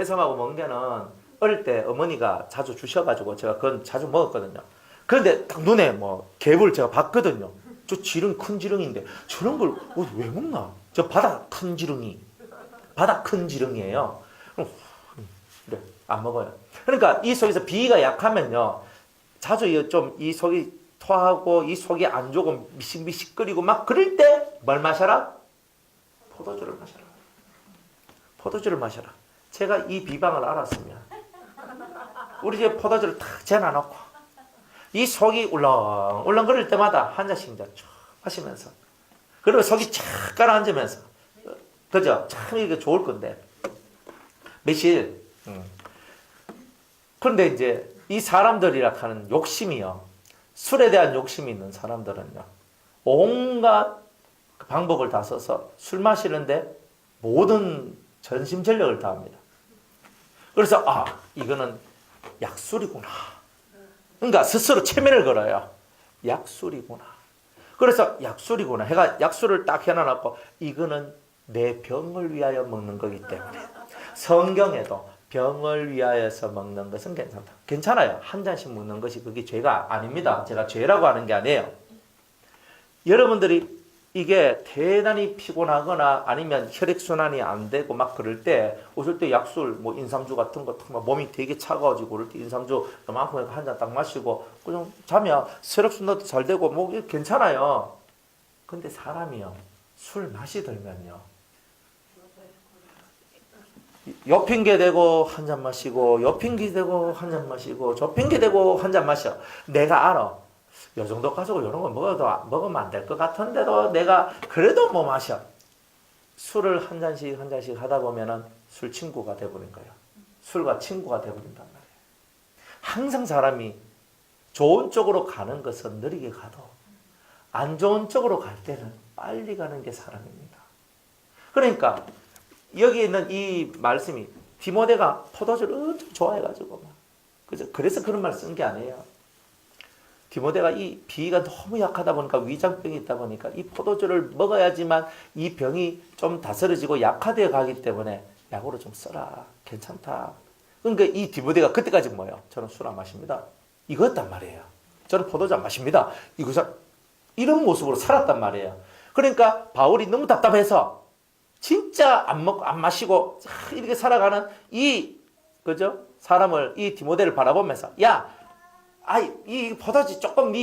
어릴 때 어머니가 자주 주셔가지고 제가 그건 자주 먹었거든요. 그런데 딱 눈에 뭐 개불 제가 봤거든요. 저 큰 지렁이인데 저런 걸 왜 먹나? 저 바다 큰 지렁이에요. 그래 안 먹어요. 그러니까 이 속에서 비위가 약하면요, 자주 좀 이 속이 토하고 이 속이 안 좋고 미식미식거리고 막 그럴 때 뭘 마셔라? 포도주를 마셔라. 제가 이 비방을 알았으면 우리 집에 포도주를 탁 재놔놓고 이 속이 울렁울렁거릴 때마다 한 잔씩 이제 쭉 마시면서 그리고 속이 착 가라앉으면서 그죠? 참 이게 좋을 건데 며칠 그런데 이제 이 사람들이라 하는 욕심이요, 술에 대한 욕심이 있는 사람들은요 온갖 방법을 다 써서 술 마시는데 모든 전심전력을 다합니다. 그래서 이거는 약술이구나. 그러니까 스스로 체면을 걸어요. 약술이구나. 그래서 약술이구나 해가 약술을 딱 해놔놓고 이거는 내 병을 위하여 먹는 거기 때문에 성경에도 병을 위하여서 먹는 것은 괜찮다. 괜찮아요. 한 잔씩 먹는 것이 그게 죄가 아닙니다. 제가 죄라고 하는 게 아니에요. 여러분들이 이게 대단히 피곤하거나 아니면 혈액순환이 안 되고 막 그럴 때 웃을 때 약술 뭐 인삼주 같은 거 몸이 되게 차가워지고 그럴 때 인삼주 그만큼 한 잔 딱 마시고 그냥 자면 혈액순환도 잘 되고 뭐 괜찮아요. 근데 사람이요 술 맛이 들면요. 요 핑계 대고 한 잔 마시고, 요 핑계 대고 한 잔 마시고, 저 핑계 대고 한 잔 마셔. 내가 알아. 요 정도 가지고 이런 거 먹으면 안 될 것 같은데도 내가 그래도 못 마셔. 술을 한 잔씩 한 잔씩 하다 보면은 술 친구가 돼버린 거예요. 술과 친구가 돼버린단 말이에요. 항상 사람이 좋은 쪽으로 가는 것은 느리게 가도 안 좋은 쪽으로 갈 때는 빨리 가는 게 사람입니다. 그러니까 여기 있는 이 말씀이 디모데가 포도주를 엄청 좋아해가지고 그죠? 그래서 그런 말 쓴 게 아니에요. 디모데가 이 비위가 너무 약하다 보니까 위장병이 있다 보니까 이 포도주를 먹어야지만 이 병이 좀 다스려지고 약화되어 가기 때문에 약으로 좀 써라. 괜찮다. 그러니까 이 디모데가 그때까지 뭐예요? 저는 술 안 마십니다. 이거였단 말이에요. 저는 포도주 안 마십니다. 이런 모습으로 살았단 말이에요. 그러니까 바울이 너무 답답해서 진짜 안 먹고 안 마시고 이렇게 살아가는 그죠? 사람을 이 디모데를 바라보면서 이 포도주 조금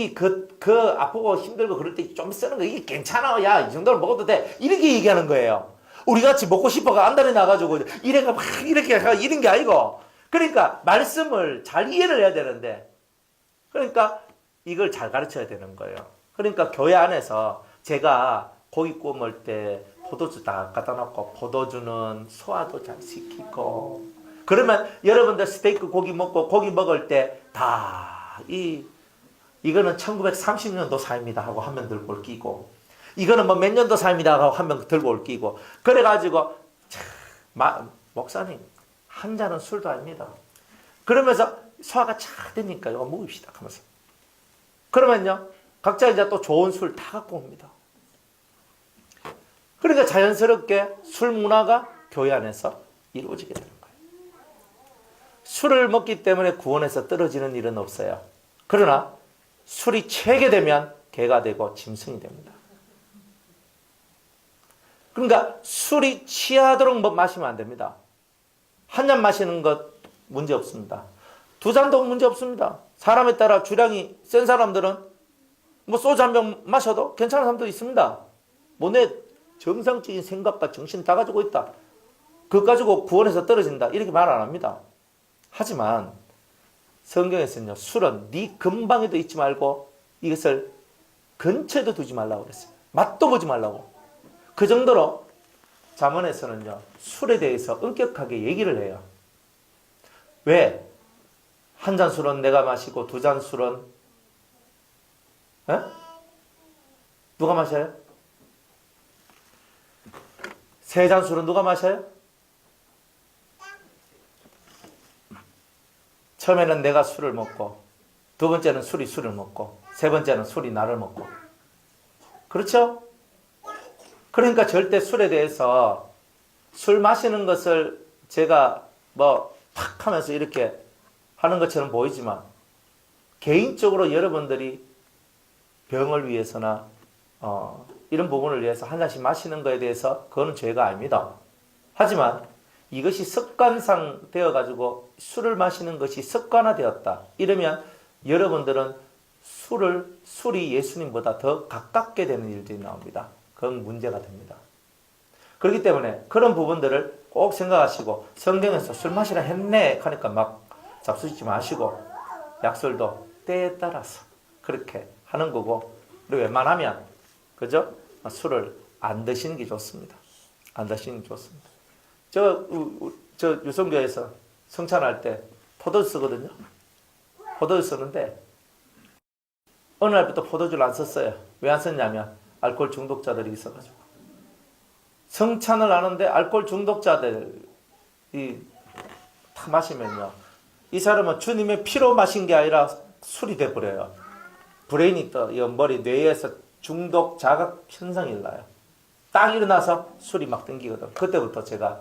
아프고 힘들고 그럴 때 좀 쓰는 거 이게 괜찮아. 야, 이 정도로 먹어도 돼. 이렇게 얘기하는 거예요. 우리 같이 먹고 싶어가 안달이 나가지고 이래가 막 이렇게 이런 게 아니고. 그러니까 말씀을 잘 이해를 해야 되는데, 그러니까 이걸 잘 가르쳐야 되는 거예요. 그러니까 교회 안에서 제가 고기 구워 먹을 때 포도주 다 갖다 놓고 포도주는 소화도 잘 시키고, 그러면 여러분들 스테이크 고기 먹고 고기 먹을 때 이거는 1930년도 사입니다 하고 한 명 들고 올 끼고, 이거는 뭐 몇 년도 사입니다 하고 한 명 들고 올 끼고, 그래가지고 목사님 한 잔은 술도 아닙니다. 그러면서 소화가 잘 되니까 이거 먹읍시다 하면서, 그러면요 각자 이제 또 좋은 술 다 갖고 옵니다. 그러니까 자연스럽게 술 문화가 교회 안에서 이루어지게 되는 거예요. 술을 먹기 때문에 구원에서 떨어지는 일은 없어요. 그러나 술이 취하게 되면 개가 되고 짐승이 됩니다. 그러니까 술이 취하도록 마시면 안 됩니다. 한 잔 마시는 것 문제 없습니다. 두 잔도 문제 없습니다. 사람에 따라 주량이 센 사람들은 뭐 소주 한 병 마셔도 괜찮은 사람도 있습니다. 내 정상적인 생각과 정신 다 가지고 있다. 그거 가지고 구원에서 떨어진다. 이렇게 말 안 합니다. 하지만 성경에서는요, 술은 네 근방에도 있지 말고 이것을 근처에도 두지 말라고 그랬어요. 맛도 보지 말라고. 그 정도로 잠언에서는요, 술에 대해서 엄격하게 얘기를 해요. 왜? 한 잔 술은 내가 마시고 두 잔 술은 누가 마셔요? 세 잔 술은 누가 마셔요? 처음에는 내가 술을 먹고, 두 번째는 술이 술을 먹고, 세 번째는 술이 나를 먹고. 그렇죠? 그러니까 절대 술에 대해서 술 마시는 것을 제가 탁 하면서 이렇게 하는 것처럼 보이지만, 개인적으로 여러분들이 병을 위해서나 이런 부분을 위해서 한 잔씩 마시는 것에 대해서 그거는 죄가 아닙니다. 하지만 이것이 습관상 되어가지고 술을 마시는 것이 습관화되었다. 이러면 여러분들은 술이 예수님보다 더 가깝게 되는 일들이 나옵니다. 그건 문제가 됩니다. 그렇기 때문에 그런 부분들을 꼭 생각하시고, 성경에서 술 마시라 했네 하니까 막 잡수지 마시고, 약술도 때에 따라서 그렇게 하는 거고, 그리고 웬만하면 그죠? 술을 안 드시는 게 좋습니다. 안 드시는 게 좋습니다. 저 유성교에서 성찬할 때 포도주 쓰거든요. 포도주 쓰는데 어느 날부터 포도주를 안 썼어요. 왜 안 썼냐면 알코올 중독자들이 있어가지고. 성찬을 하는데 알코올 중독자들이 탁 마시면요, 이 사람은 주님의 피로 마신 게 아니라 술이 돼버려요. 브레인이 머리 뇌에서 중독 자각 현상이 일어나요. 딱 일어나서 술이 막 땡기거든. 그때부터 제가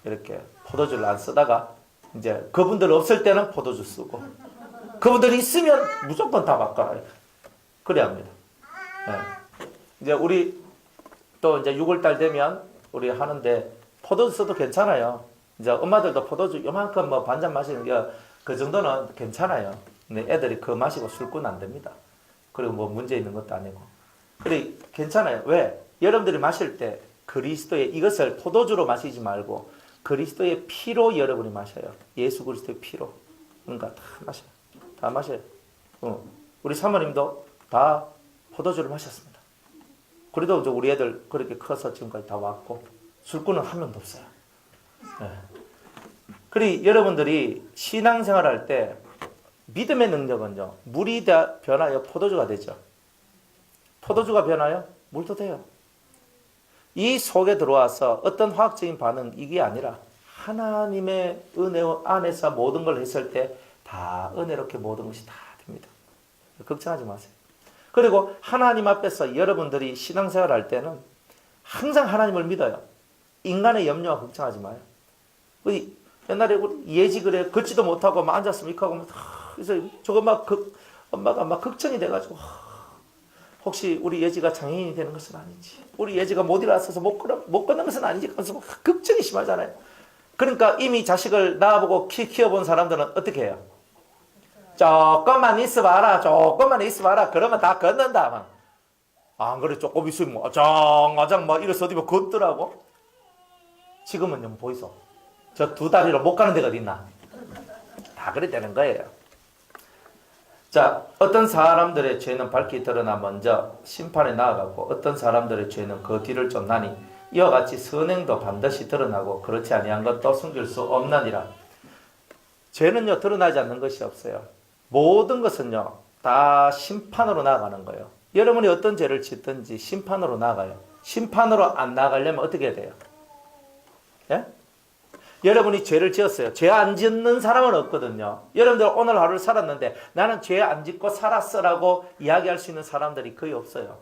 이렇게 포도주를 안 쓰다가, 이제 그분들 없을 때는 포도주 쓰고, 그분들이 있으면 무조건 다 바꿔라. 그래야 합니다. 네. 이제 우리 또 이제 6월달 되면 우리 하는데 포도주 써도 괜찮아요. 이제 엄마들도 포도주 요만큼 반잔 마시는 게 그 정도는 괜찮아요. 근데 애들이 그거 마시고 술꾼 안 됩니다. 그리고 문제 있는 것도 아니고. 그래, 괜찮아요. 왜? 여러분들이 마실 때 그리스도의 이것을 포도주로 마시지 말고 그리스도의 피로 여러분이 마셔요. 예수 그리스도의 피로. 그러니까 다 마셔요. 다 마셔요. 우리 사모님도 다 포도주를 마셨습니다. 그래도 우리 애들 그렇게 커서 지금까지 다 왔고 술꾼은 한 명도 없어요. 네. 그리고 여러분들이 신앙생활 할 때 믿음의 능력은요. 물이 변하여 포도주가 되죠. 포도주가 변하여 물도 돼요. 이 속에 들어와서 어떤 화학적인 반응 이게 아니라 하나님의 은혜 안에서 모든 걸 했을 때 다 은혜롭게 모든 것이 다 됩니다. 걱정하지 마세요. 그리고 하나님 앞에서 여러분들이 신앙생활 할 때는 항상 하나님을 믿어요. 인간의 염려와 걱정하지 마요. 옛날에 우리 예지 그래 걷지도 못하고 막 앉았으면 이렇게 하고 그래서 저거 엄마가 막 걱정이 돼가지고 혹시 우리 예지가 장애인이 되는 것은 아닌지 우리 예지가 못 일어서서 못 걷는 것은 아닌지 하면서 걱정이 심하잖아요. 그러니까 이미 자식을 낳아보고 키워본 사람들은 어떻게 해요? 조금만 있어봐라 그러면 다 걷는다. 안 그래 조금 있으면 아장아장 막 이래서 어디 걷더라고. 지금은 보이소. 저 두 다리로 못 가는 데가 어디 있나? 다 그래 되는 거예요. 자, 어떤 사람들의 죄는 밝히 드러나 먼저 심판에 나아가고 어떤 사람들의 죄는 그 뒤를 쫓나니 이와 같이 선행도 반드시 드러나고 그렇지 아니한 것도 숨길 수 없나니라. 죄는요 드러나지 않는 것이 없어요. 모든 것은요 다 심판으로 나아가는 거예요. 여러분이 어떤 죄를 짓든지 심판으로 나아가요. 심판으로 안 나아가려면 어떻게 해야 돼요? 예? 여러분이 죄를 지었어요. 죄 안 짓는 사람은 없거든요. 여러분들 오늘 하루를 살았는데 나는 죄 안 짓고 살았어라고 이야기할 수 있는 사람들이 거의 없어요.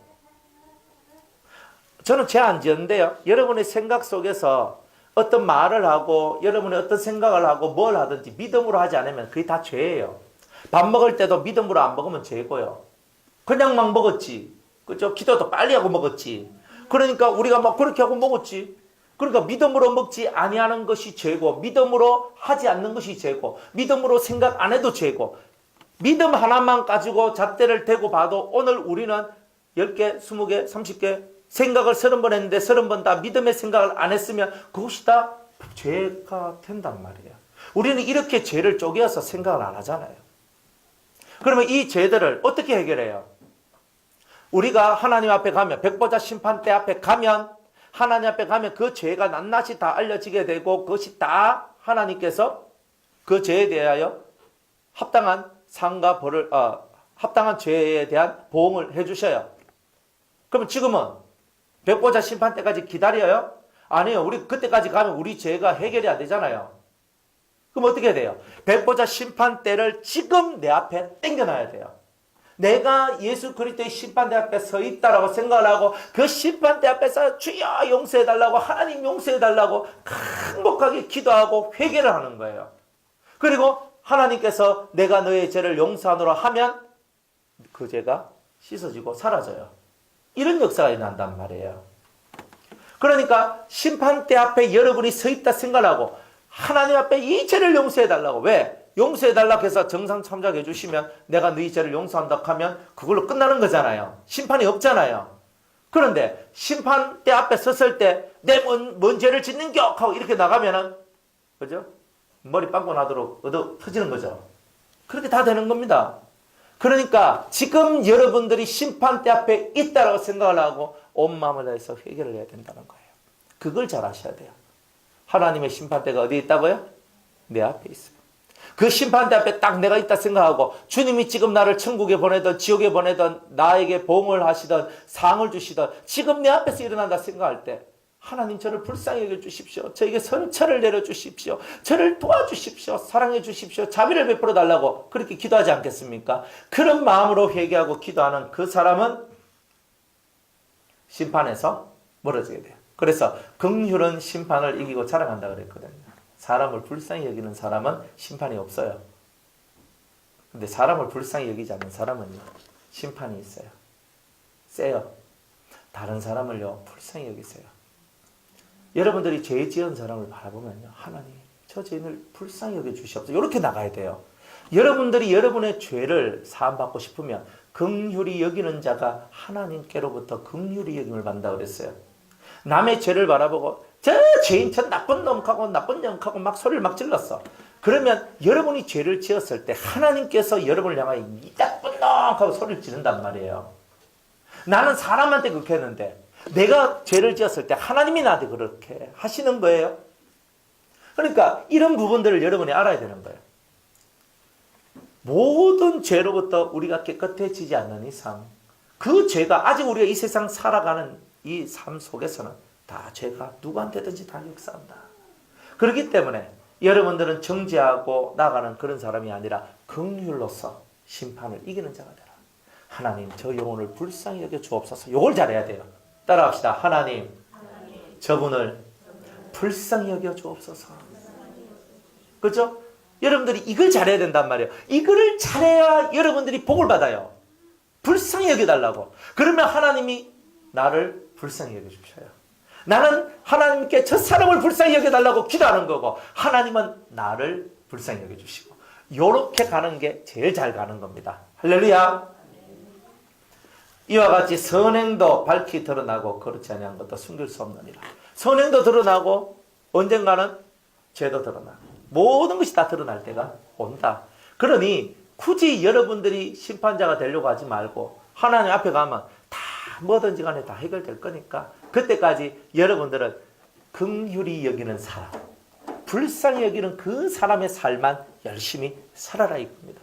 저는 죄 안 지었는데요. 여러분의 생각 속에서 어떤 말을 하고 여러분이 어떤 생각을 하고 뭘 하든지 믿음으로 하지 않으면 그게 다 죄예요. 밥 먹을 때도 믿음으로 안 먹으면 죄고요. 그냥 막 먹었지. 그죠? 기도도 빨리 하고 먹었지. 그러니까 우리가 막 그렇게 하고 먹었지. 그러니까 믿음으로 먹지 아니하는 것이 죄고 믿음으로 하지 않는 것이 죄고 믿음으로 생각 안 해도 죄고 믿음 하나만 가지고 잣대를 대고 봐도 오늘 우리는 10개, 20개, 30개 생각을 30번 했는데 30번 다 믿음의 생각을 안 했으면 그것이 다 죄가 된단 말이에요. 우리는 이렇게 죄를 쪼개서 생각을 안 하잖아요. 그러면 이 죄들을 어떻게 해결해요? 우리가 하나님 앞에 가면 백보자 심판대 앞에 가면 하나님 앞에 가면 그 죄가 낱낱이 다 알려지게 되고 그것이 다 하나님께서 그 죄에 대하여 합당한 상과 벌을 합당한 죄에 대한 보응을 해주셔요. 그럼 지금은 백보자 심판 때까지 기다려요? 아니요. 우리 그때까지 가면 우리 죄가 해결이 안 되잖아요. 그럼 어떻게 돼요? 백보자 심판 때를 지금 내 앞에 당겨놔야 돼요. 내가 예수 그리스도의 심판대 앞에 서 있다라고 생각을 하고 그 심판대 앞에서 주여 용서해달라고 하나님 용서해달라고 행복하게 기도하고 회개를 하는 거예요. 그리고 하나님께서 내가 너의 죄를 용서하노라 하면 그 죄가 씻어지고 사라져요. 이런 역사가 일어난단 말이에요. 그러니까 심판대 앞에 여러분이 서 있다 생각하고 하나님 앞에 이 죄를 용서해달라고. 왜? 용서해달라고 해서 정상 참작해 주시면 내가 너희 죄를 용서한다고 하면 그걸로 끝나는 거잖아요. 심판이 없잖아요. 그런데 심판대 앞에 섰을 때 내 뭔 죄를 짓는겨 하고 이렇게 나가면은 그죠? 머리 빵꾸 나도록 얻어 터지는 거죠. 그렇게 다 되는 겁니다. 그러니까 지금 여러분들이 심판대 앞에 있다라고 생각을 하고 온 마음을 다해서 회개를 해야 된다는 거예요. 그걸 잘 아셔야 돼요. 하나님의 심판대가 어디에 있다고요? 내 앞에 있어요. 그 심판대 앞에 딱 내가 있다 생각하고 주님이 지금 나를 천국에 보내든 지옥에 보내든 나에게 보응을 하시든 상을 주시든 지금 내 앞에서 일어난다 생각할 때 하나님 저를 불쌍히 여겨주십시오. 저에게 선처를 내려주십시오. 저를 도와주십시오. 사랑해 주십시오. 자비를 베풀어 달라고 그렇게 기도하지 않겠습니까? 그런 마음으로 회개하고 기도하는 그 사람은 심판에서 멀어지게 돼요. 그래서 긍휼은 심판을 이기고 자랑한다 그랬거든요. 사람을 불쌍히 여기는 사람은 심판이 없어요. 근데 사람을 불쌍히 여기지 않는 사람은요, 심판이 있어요. 세요. 다른 사람을요, 불쌍히 여기세요. 여러분들이 죄 지은 사람을 바라보면요, 하나님, 저 죄인을 불쌍히 여겨주시옵소서. 이렇게 나가야 돼요. 여러분들이 여러분의 죄를 사함받고 싶으면 긍휼히 여기는 자가 하나님께로부터 긍휼히 여김을 받는다 그랬어요. 남의 죄를 바라보고 저 죄인 저 나쁜 놈하고 나쁜 놈하고 막 소리를 막 질렀어. 그러면 여러분이 죄를 지었을 때 하나님께서 여러분을 향하여 이 나쁜 놈하고 소리를 지른단 말이에요. 나는 사람한테 그렇게 했는데 내가 죄를 지었을 때 하나님이 나한테 그렇게 하시는 거예요. 그러니까 이런 부분들을 여러분이 알아야 되는 거예요. 모든 죄로부터 우리가 깨끗해지지 않는 이상 그 죄가 아직 우리가 이 세상 살아가는 이 삶 속에서는 다 죄가 누구한테든지 다 역사한다. 그렇기 때문에 여러분들은 정죄하고 나가는 그런 사람이 아니라 긍휼로서 심판을 이기는 자가 되라. 하나님 저 영혼을 불쌍히 여겨 주옵소서. 이걸 잘해야 돼요. 따라합시다. 하나님 저분을 불쌍히 여겨 주옵소서. 그렇죠? 여러분들이 이걸 잘해야 된단 말이에요. 이거를 잘해야 여러분들이 복을 받아요. 불쌍히 여겨달라고. 그러면 하나님이 나를 불쌍히 여겨주셔요. 나는 하나님께 저 사람을 불쌍히 여겨달라고 기도하는 거고 하나님은 나를 불쌍히 여겨주시고 요렇게 가는 게 제일 잘 가는 겁니다. 할렐루야. 이와 같이 선행도 밝히 드러나고 그렇지 아니한 것도 숨길 수 없느니라. 선행도 드러나고 언젠가는 죄도 드러나고 모든 것이 다 드러날 때가 온다. 그러니 굳이 여러분들이 심판자가 되려고 하지 말고 하나님 앞에 가면 다 뭐든지 간에 다 해결될 거니까 그때까지 여러분들은 긍휼히 여기는 사람, 불쌍히 여기는 그 사람의 삶만 열심히 살아라 이겁니다.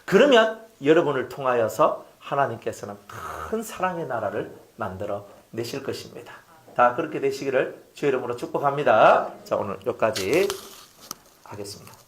그러면 여러분을 통하여서 하나님께서는 큰 사랑의 나라를 만들어 내실 것입니다. 다 그렇게 되시기를 주의 이름으로 축복합니다. 자, 오늘 여기까지 하겠습니다.